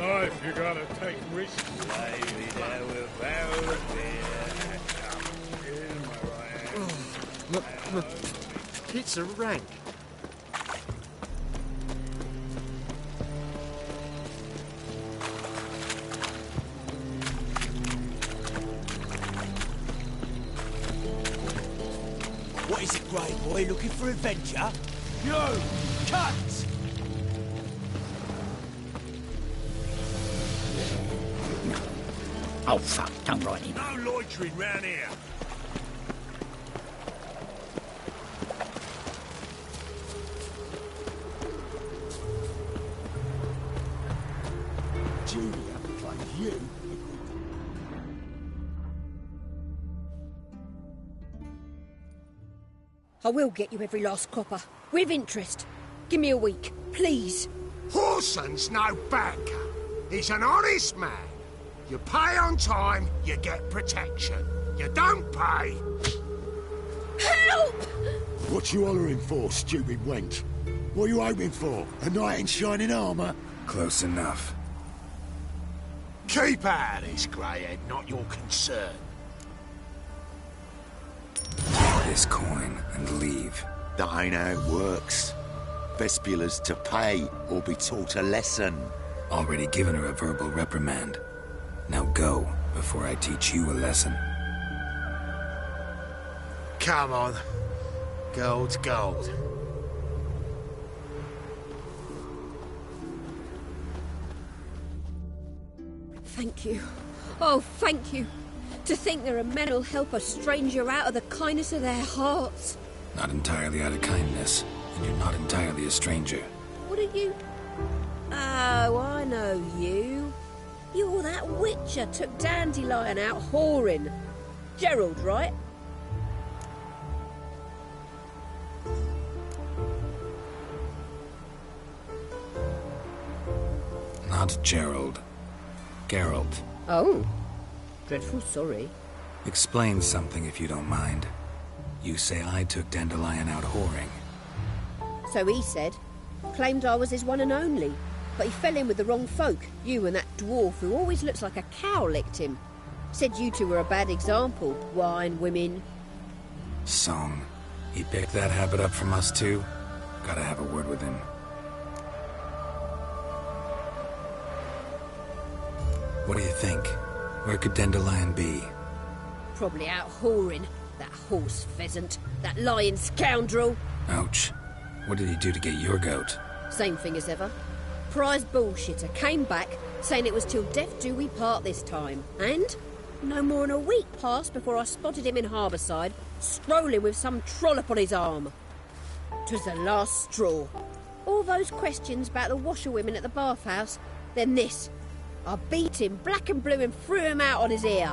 C: Life, you gotta take risks. Lay me there with a barrel of beer and a cup. In my right.
B: It's a rank.
J: What is it, Grey Boy? Looking for adventure? You! Cut!
O: Oh, fuck, don't write him.
C: No loitering round here.
B: Julia, like you.
P: I will get you every last copper. With interest. Give me a week, please.
Q: Horson's no banker. He's an honest man. You pay on time, you get protection. You don't pay...
P: Help!
Q: What you hollering for, stupid wench? What are you hoping for? A knight in shining armour?
L: Close enough.
Q: Keep out of this, Greyhead, not your concern.
L: This coin and leave.
R: That ain't how it works. Vespula's to pay or be taught a lesson.
L: Already given her a verbal reprimand. Now go, before I teach you a lesson.
B: Come on. Gold's gold.
P: Thank you. Oh, thank you. To think there are men who'll help a stranger out of the kindness of their hearts.
L: Not entirely out of kindness, and you're not entirely a stranger.
P: What are you? Oh, I know you. You're that wicher took Dandelion out whoring. Gerald, right?
L: Not Gerald. Geralt.
P: Oh. Dreadful sorry.
L: Explain something if you don't mind. You say I took Dandelion out whoring.
P: So he said. Claimed I was his one and only. But he fell in with the wrong folk. You and that dwarf who always looks like a cow licked him. Said you two were a bad example. Wine, women.
L: Song. He picked that habit up from us too? Gotta have a word with him. What do you think? Where could Dandelion be?
P: Probably out whoring. That horse pheasant. That lying scoundrel.
L: Ouch. What did he do to get your goat?
P: Same thing as ever. Prize bullshitter came back, saying it was till death do we part this time. And no more than a week passed before I spotted him in Harbourside, strolling with some trollop on his arm. 'Twas the last straw. All those questions about the washerwomen at the bathhouse, then this. I beat him black and blue and threw him out on his ear.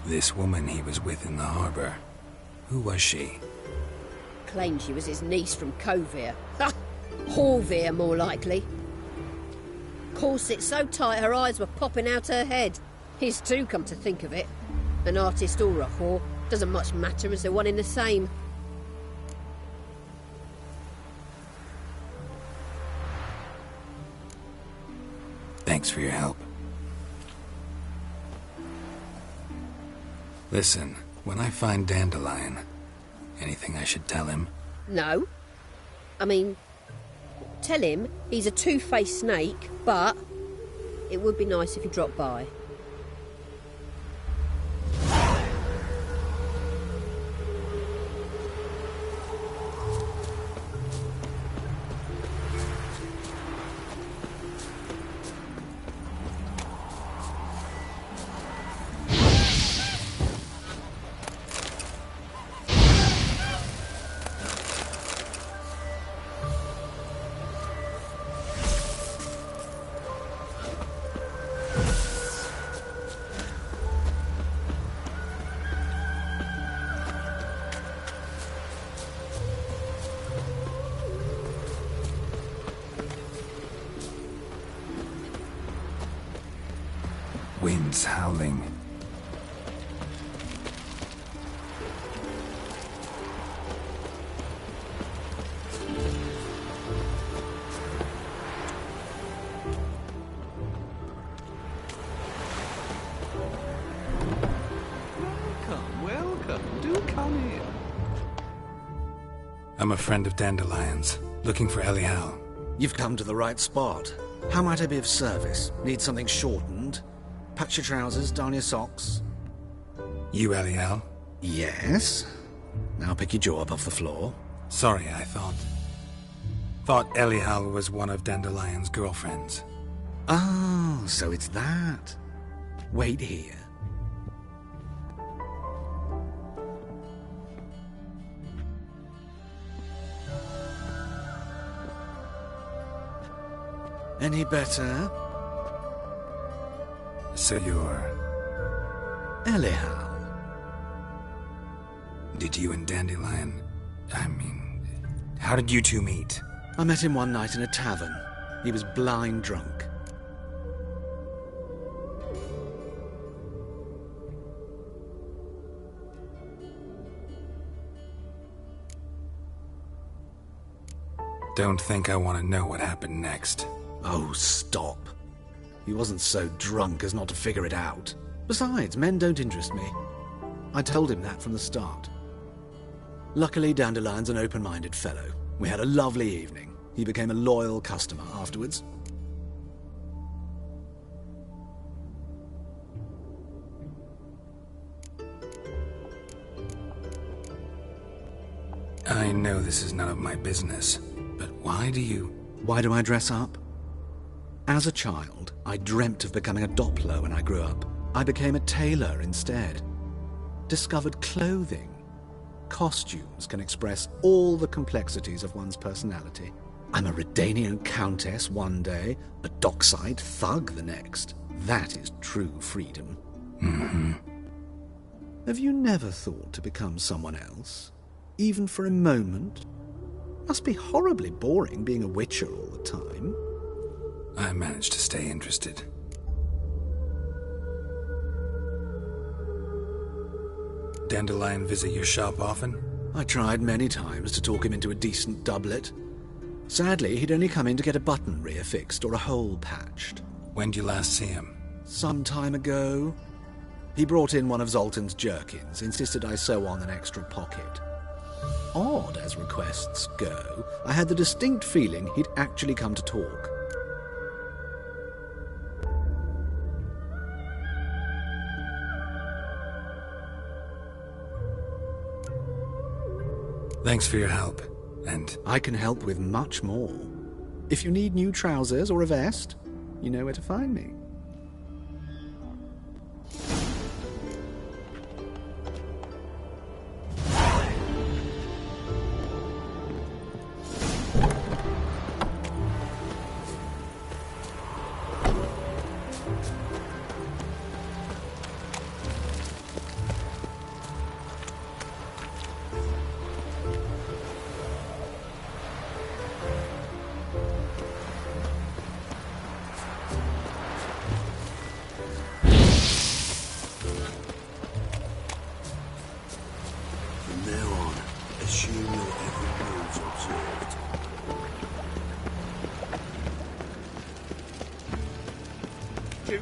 L: This woman he was with in the harbour. Who was she?
P: Claimed she was his niece from Kovir. Ha! Horvir, more likely. Corset so tight her eyes were popping out her head. His too, come to think of it. An artist or a whore, doesn't much matter as they're one in the same.
L: Thanks Thanks for your help. Listen, when I find Dandelion, anything I should tell him?
P: No. I mean, tell him he's a two-faced snake, but it would be nice if he dropped by.
L: Winds howling.
S: Welcome. Do come in.
L: I'm a friend of Dandelion's, looking for Elial.
T: You've come to the right spot. How might I be of service? Need something shortened? Patch your trousers, darn your socks.
L: You Elial?
T: Yes. Now pick your jaw up off the floor.
L: Sorry, I thought Elial was one of Dandelion's girlfriends.
T: Oh, so it's that. Wait here. Any better?
L: So you're...
T: Elial.
L: Did you and Dandelion... how did you two meet?
T: I met him one night in a tavern. He was blind drunk.
L: Don't think I want to know what happened next.
T: Oh, stop. He wasn't so drunk as not to figure it out. Besides, men don't interest me. I told him that from the start. Luckily, Dandelion's an open-minded fellow. We had a lovely evening. He became a loyal customer afterwards.
L: I know this is none of my business, but why do
T: I dress up? As a child, I dreamt of becoming a Doppler when I grew up. I became a tailor instead. Discovered clothing. Costumes can express all the complexities of one's personality. I'm a Redanian countess one day, a dockside thug the next. That is true freedom.
L: Mm-hmm.
T: Have you never thought to become someone else? Even for a moment? Must be horribly boring being a wicher all the time.
L: I managed to stay interested. Dandelion visit your shop often?
T: I tried many times to talk him into a decent doublet. Sadly, he'd only come in to get a button reaffixed or a hole patched.
L: When'd you last see him?
T: Some time ago. He brought in one of Zoltan's jerkins, insisted I sew on an extra pocket. Odd as requests go, I had the distinct feeling he'd actually come to talk.
L: Thanks for your help, and...
T: I can help with much more. If you need new trousers or a vest, you know where to find me.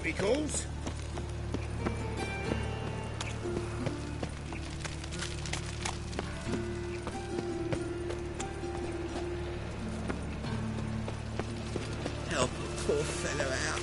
C: booty calls.
J: Help a poor fellow out.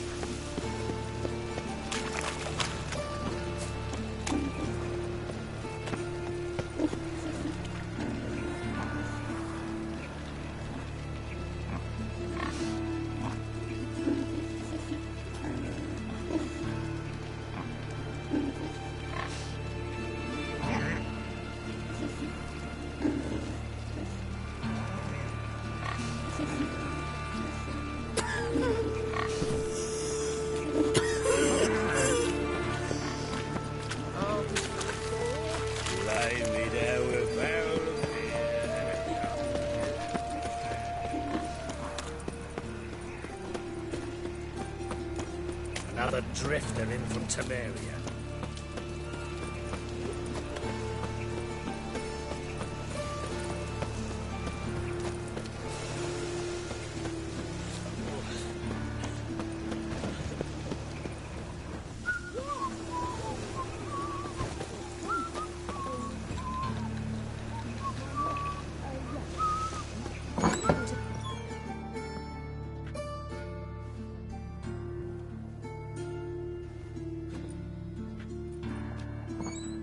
C: Lay me down with a barrel of beer. Another drifter in from Temeria.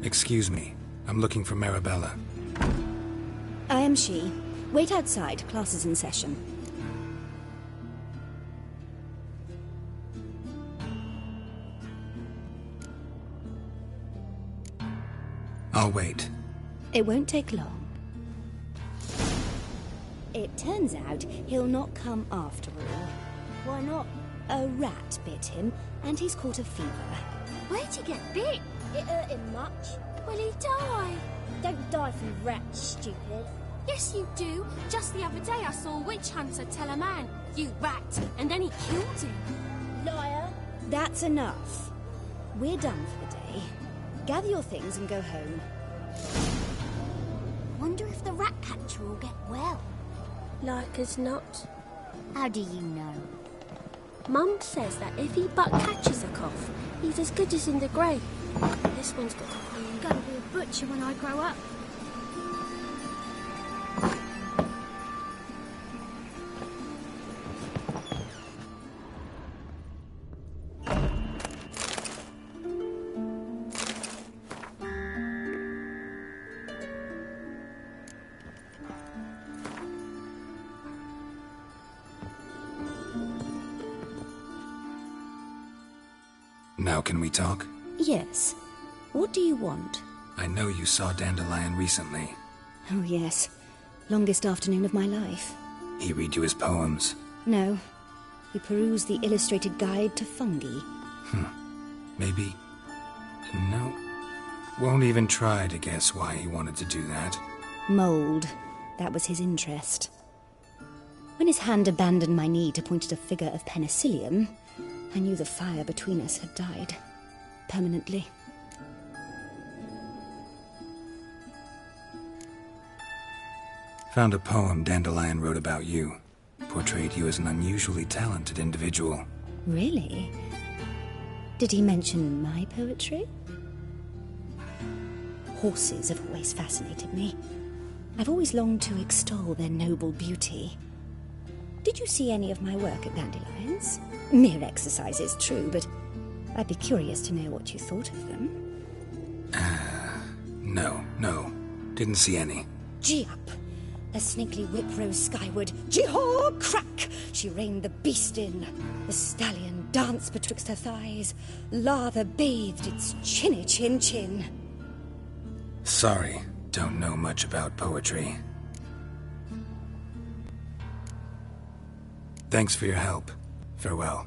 L: Excuse me. I'm looking for Marabella.
U: I am she. Wait outside. Class is in session.
L: I'll wait.
U: It won't take long. It turns out he'll not come after all. Why not? A rat bit him, and he's caught a fever.
F: Where'd you get bit?
D: It hurt him much.
F: Will he die?
D: Don't die from rats, stupid.
F: Yes, you do. Just the other day I saw a witch hunter tell a man, "You rat," and then he killed him.
D: Liar.
U: That's enough. We're done for the day. Gather your things and go home.
D: Wonder if the rat catcher will get well.
F: Like as not.
D: How do you know?
F: Mum says that if he but catches a cough, he's as good as in the grave. This one's got a
D: I'm gonna be a butcher when I grow up.
L: Now can we talk?
U: Yes. What do you want?
L: I know you saw Dandelion recently.
U: Oh, yes. Longest afternoon of my life.
L: He read you his poems.
U: No. He perused the illustrated guide to fungi.
L: Maybe... No. Won't even try to guess why he wanted to do that.
U: Mold. That was his interest. When his hand abandoned my knee to point at a figure of penicillium, I knew the fire between us had died. Permanently.
L: Found a poem Dandelion wrote about you. Portrayed you as an unusually talented individual.
U: Really? Did he mention my poetry? Horses have always fascinated me. I've always longed to extol their noble beauty. Did you see any of my work at Dandelions? Mere exercises, true, but I'd be curious to know what you thought of them.
L: No. Didn't see any.
U: Gee up! A snakely whip rose skyward. Gee-haw! Crack! She reined the beast in. The stallion danced betwixt her thighs. Lather bathed its chinny chin.
L: Sorry, don't know much about poetry. Thanks for your help. Farewell.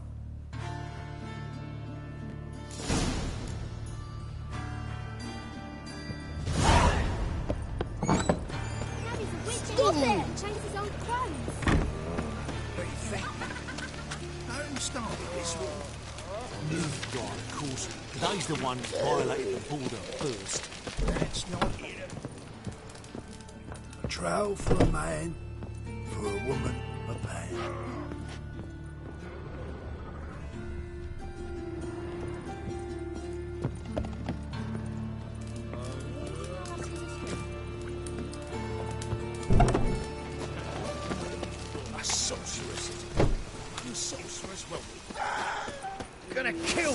F: Stop it! Change his old clothes.
B: What do you think? Who started this war?
J: New guy, of course. They's the one who violated the border first.
B: That's not it. A trowel for a man, for a woman, a pan.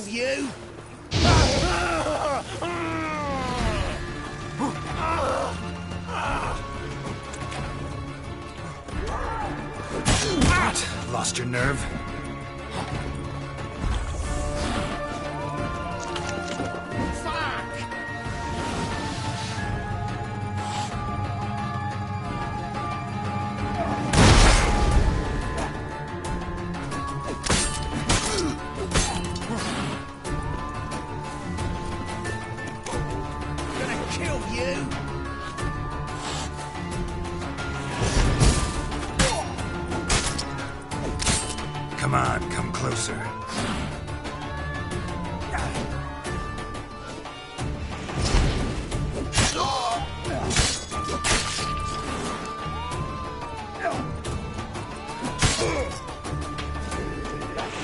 J: you!
L: What? Lost your nerve? Come on, come closer.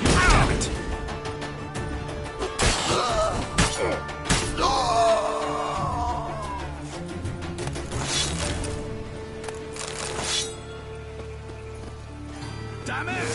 L: Damn it.
J: Damn it!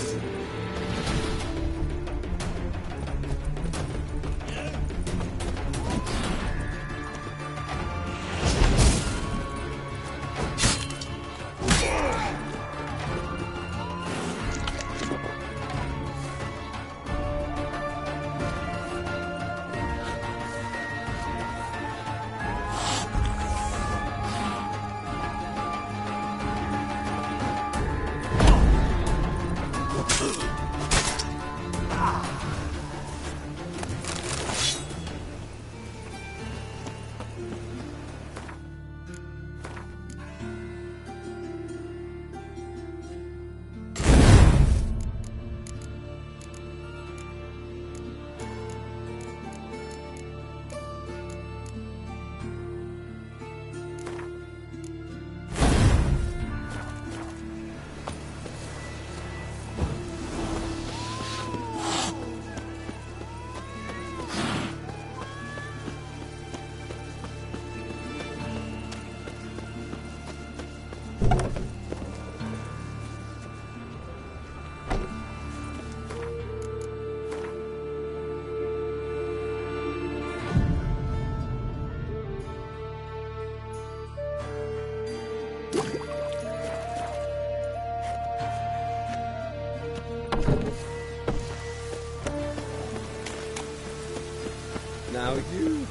G: Now you...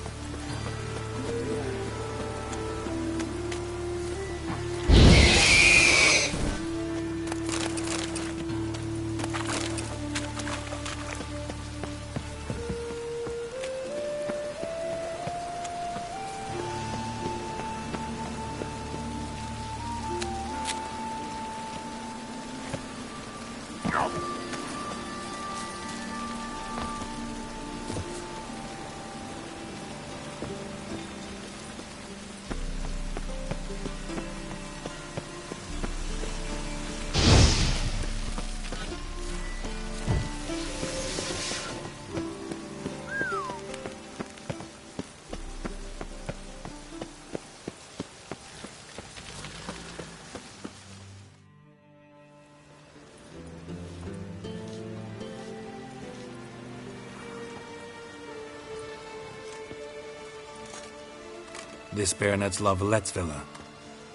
L: This Baronet's La Vallette's villa.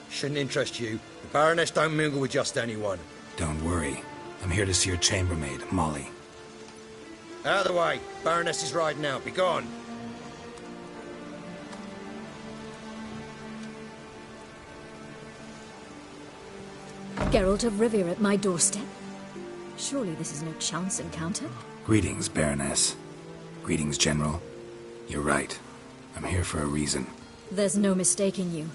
A: Shouldn't interest you. The Baroness don't mingle with just anyone.
L: Don't worry. I'm here to see your chambermaid, Molly.
A: Out of the way. Baroness is riding out. Be gone.
V: Geralt of Rivia at my doorstep? Surely this is no chance encounter?
L: Greetings, Baroness. Greetings, General. You're right. I'm here for a reason.
V: There's no mistaking you.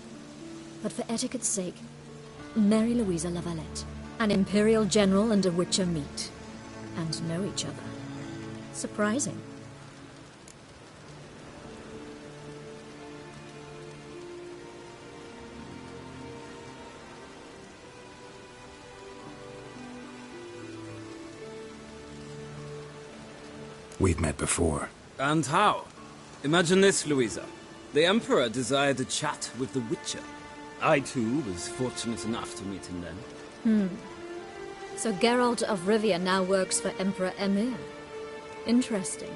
V: But for etiquette's sake, Mary Louisa La Valette, an Imperial General and a Witcher meet, and know each other. Surprising.
L: We've met before.
W: And how? Imagine this, Louisa. The Emperor desired a chat with the Witcher. I, too, was fortunate enough to meet him then.
V: So Geralt of Rivia now works for Emperor Emir. Interesting.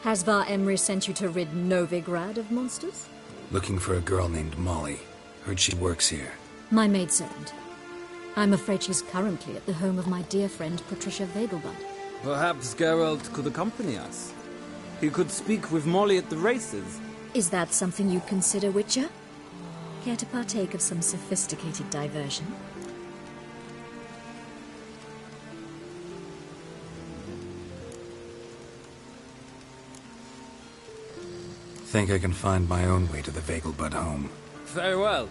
V: Has Var Emry sent you to rid Novigrad of monsters?
L: Looking for a girl named Molly. Heard she works here.
V: My maidservant. I'm afraid she's currently at the home of my dear friend Patricia Vegelbud.
W: Perhaps Geralt could accompany us. He could speak with Molly at the races.
V: Is that something you'd consider, Witcher? Care to partake of some sophisticated diversion?
L: Think I can find my own way to the Vegelbud home.
W: Very well.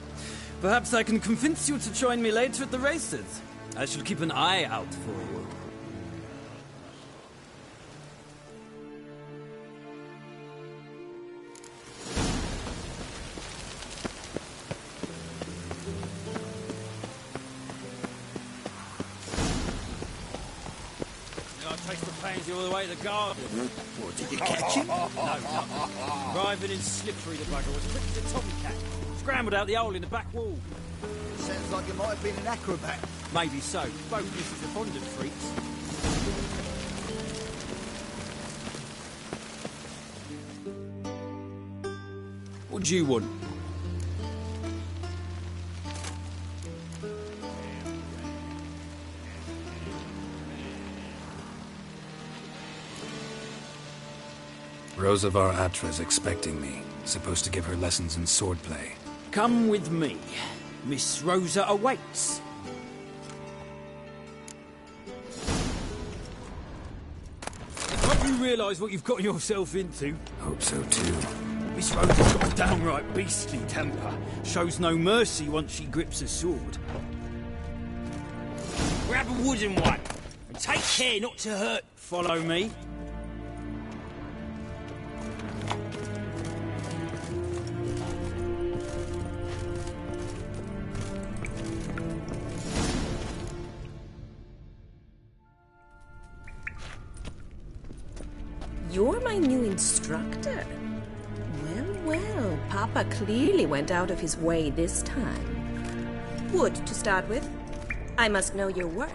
W: Perhaps I can convince you to join me later at the races. I shall keep an eye out for you. You all the way to the garden.
J: What, did you catch him?
W: No, not. Driving in slippery, the bugger was quick as a tomcat. Scrambled out the hole in the back wall.
J: Sounds like it might have been an acrobat.
W: Maybe so. Both misses are fond of freaks. What do you want?
L: Rosavar Atra's expecting me. Supposed to give her lessons in swordplay.
W: Come with me. Miss Rosa awaits. Don't you realise what you've gotten yourself into?
L: Hope so too.
W: Miss Rosa's got a downright beastly temper. Shows no mercy once she grips a sword. Grab a wooden one. And take care not to hurt. Follow me.
H: You're my new instructor. Well, Papa clearly went out of his way this time. Wood, to start with. I must know your worth.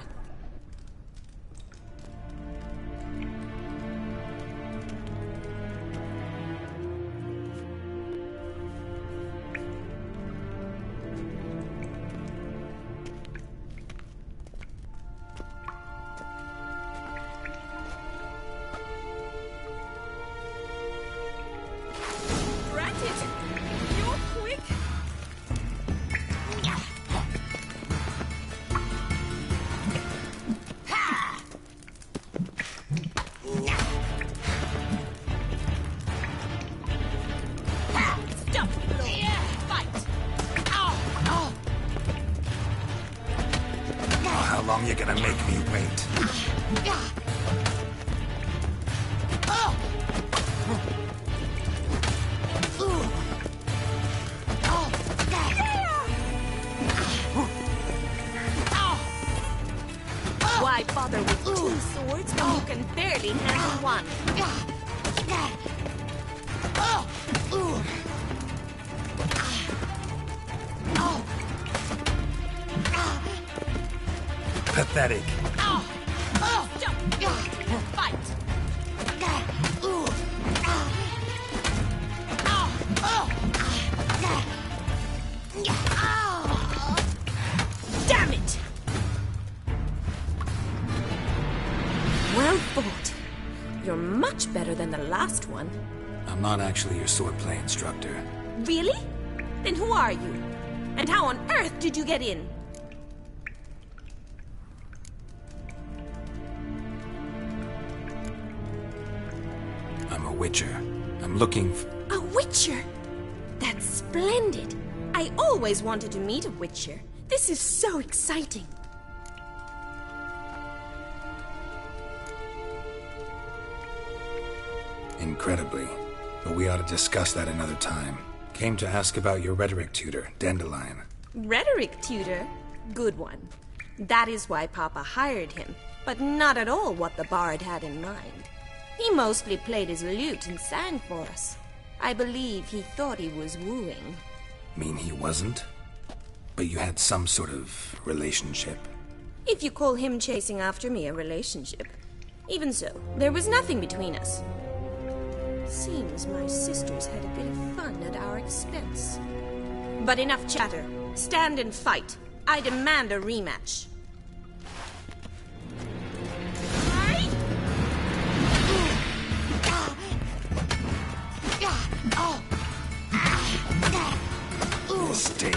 L: You're gonna make me wait.
H: Why bother with two swords when you can barely handle one?
L: Pathetic.
H: Fight! Damn it! Well fought. You're much better than the last one.
L: I'm not actually your swordplay instructor.
H: Really? Then who are you? And how on earth did you get in?
L: I'm a witcher. I'm looking for...
H: A witcher? That's splendid. I always wanted to meet a witcher. This is so exciting.
L: Incredibly. But we ought to discuss that another time. Came to ask about your rhetoric tutor, Dandelion.
H: Rhetoric tutor? Good one. That is why Papa hired him, but not at all what the bard had in mind. He mostly played his lute and sang for us. I believe he thought he was wooing.
L: Mean he wasn't? But you had some sort of relationship?
H: If you call him chasing after me a relationship. Even so, there was nothing between us. Seems my sisters had a bit of fun at our expense. But enough chatter. Stand and fight. I demand a rematch.
L: Mistake.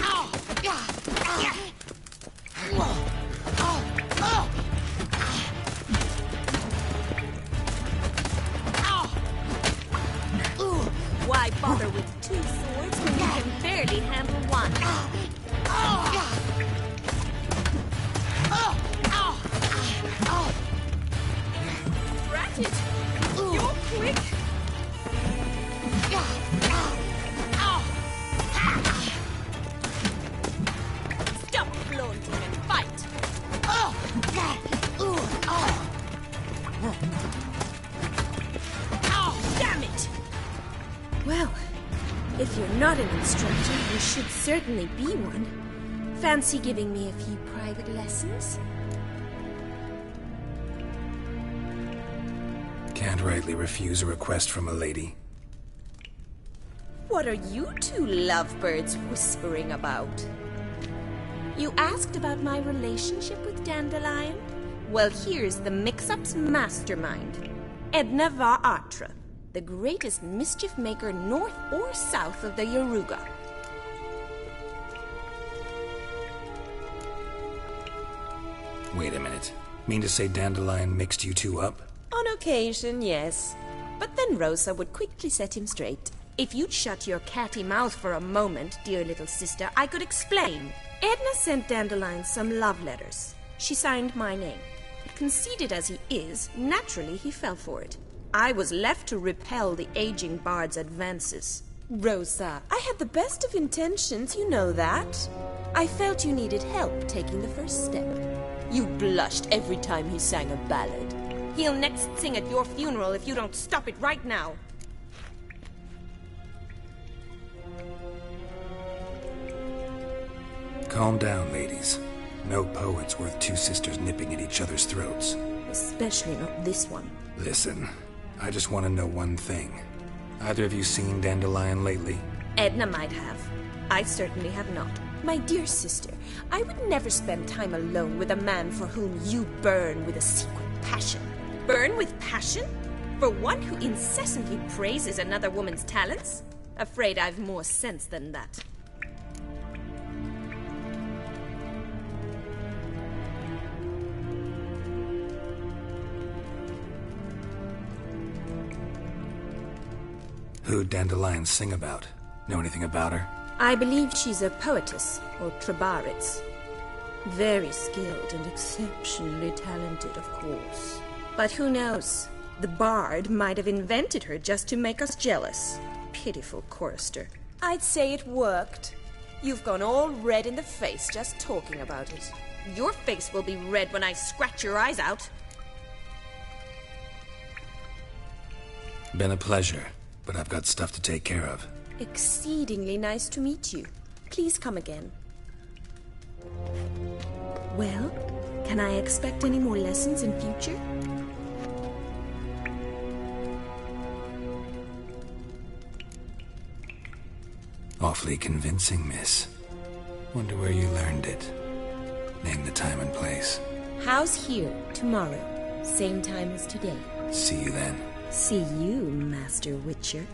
H: Why bother with two swords when you can barely handle one? Drat it! You're quick! Stop flaunting and fight! Damn it! Well, if you're not an instructor, you should certainly be one. Fancy giving me a few private lessons?
L: Can't rightly refuse a request from a lady.
H: What are you two lovebirds whispering about? You asked about my relationship with Dandelion? Well, here's the mix-up's mastermind. Edna Va Atra, the greatest mischief maker north or south of the Yaruga.
L: Wait a minute. Mean to say Dandelion mixed you two up?
H: On occasion, yes. But then Rosa would quickly set him straight. If you'd shut your catty mouth for a moment, dear little sister, I could explain. Edna sent Dandelion some love letters. She signed my name. But conceited as he is, naturally he fell for it. I was left to repel the aging bard's advances. Rosa, I had the best of intentions, you know that. I felt you needed help taking the first step. You blushed every time he sang a ballad. He'll next sing at your funeral if you don't stop it right now.
L: Calm down, ladies. No poet's worth two sisters nipping at each other's throats.
H: Especially not this one.
L: Listen, I just want to know one thing. Either of you seen Dandelion lately?
H: Edna might have. I certainly have not. My dear sister, I would never spend time alone with a man for whom you burn with a secret passion. Burn with passion? For one who incessantly praises another woman's talents? Afraid I've more sense than that.
L: Who'd Dandelion sing about? Know anything about her?
H: I believe she's a poetess, or trabaritz. Very skilled and exceptionally talented, of course. But who knows? The bard might have invented her just to make us jealous. Pitiful chorister. I'd say it worked. You've gone all red in the face just talking about it. Your face will be red when I scratch your eyes out.
L: Been a pleasure, but I've got stuff to take care of.
H: Exceedingly nice to meet you. Please come again. Well, can I expect any more lessons in future?
L: Awfully convincing, miss. Wonder where you learned it. Name the time and place.
H: House here, tomorrow. Same time as today.
L: See you then.
H: See you, Master Witcher.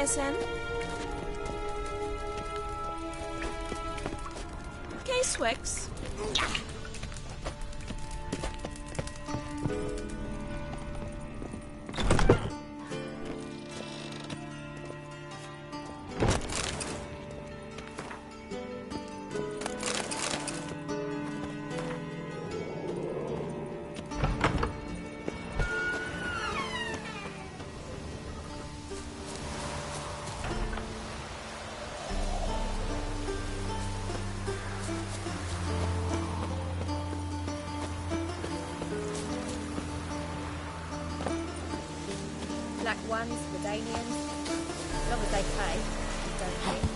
H: Sen? K-Swix?
D: Black ones, Redanians. As long as they pay, don't they?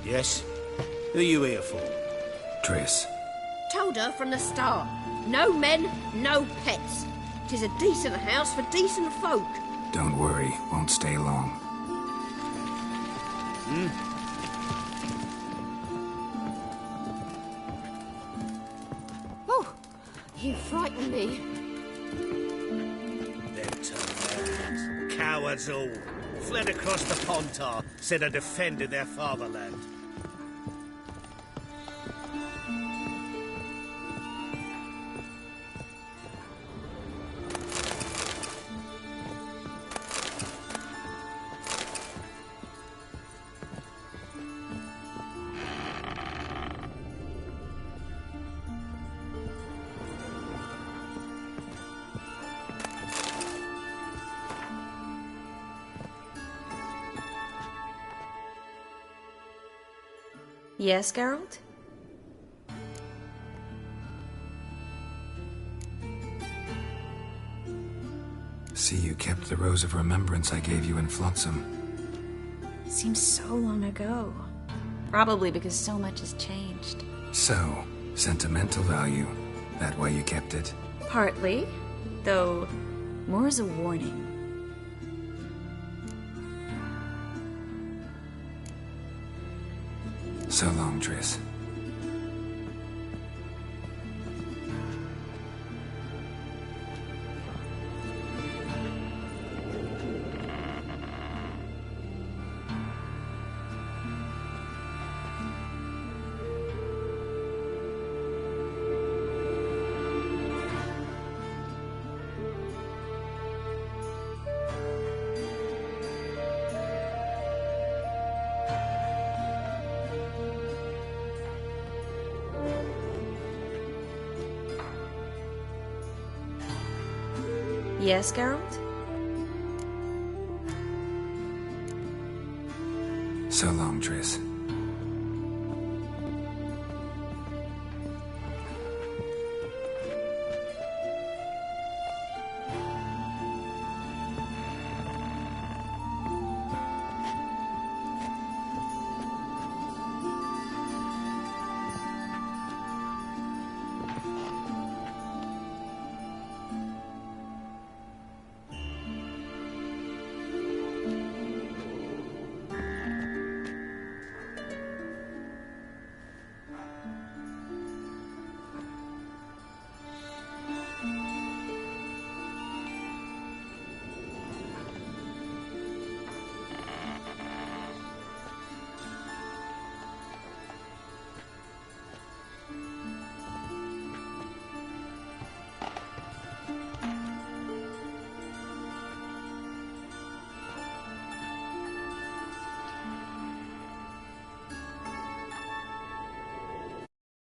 C: Yes? Who are you here for?
L: Triss.
P: Told her from the start. No men, no pets. 'Tis a decent house for decent folk.
L: Don't worry, won't stay long.
P: Oh, you frighten me.
C: Them turned cowards all. Fled across the Pontar, said I defended their fatherland.
H: Yes, Geralt?
L: See, you kept the Rose of Remembrance I gave you in Flotsam.
H: Seems so long ago. Probably because so much has changed.
L: So, sentimental value. That why you kept it?
H: Partly, though more as a warning.
L: So long, Triss.
H: Yes, Geralt?
L: So long, Triss.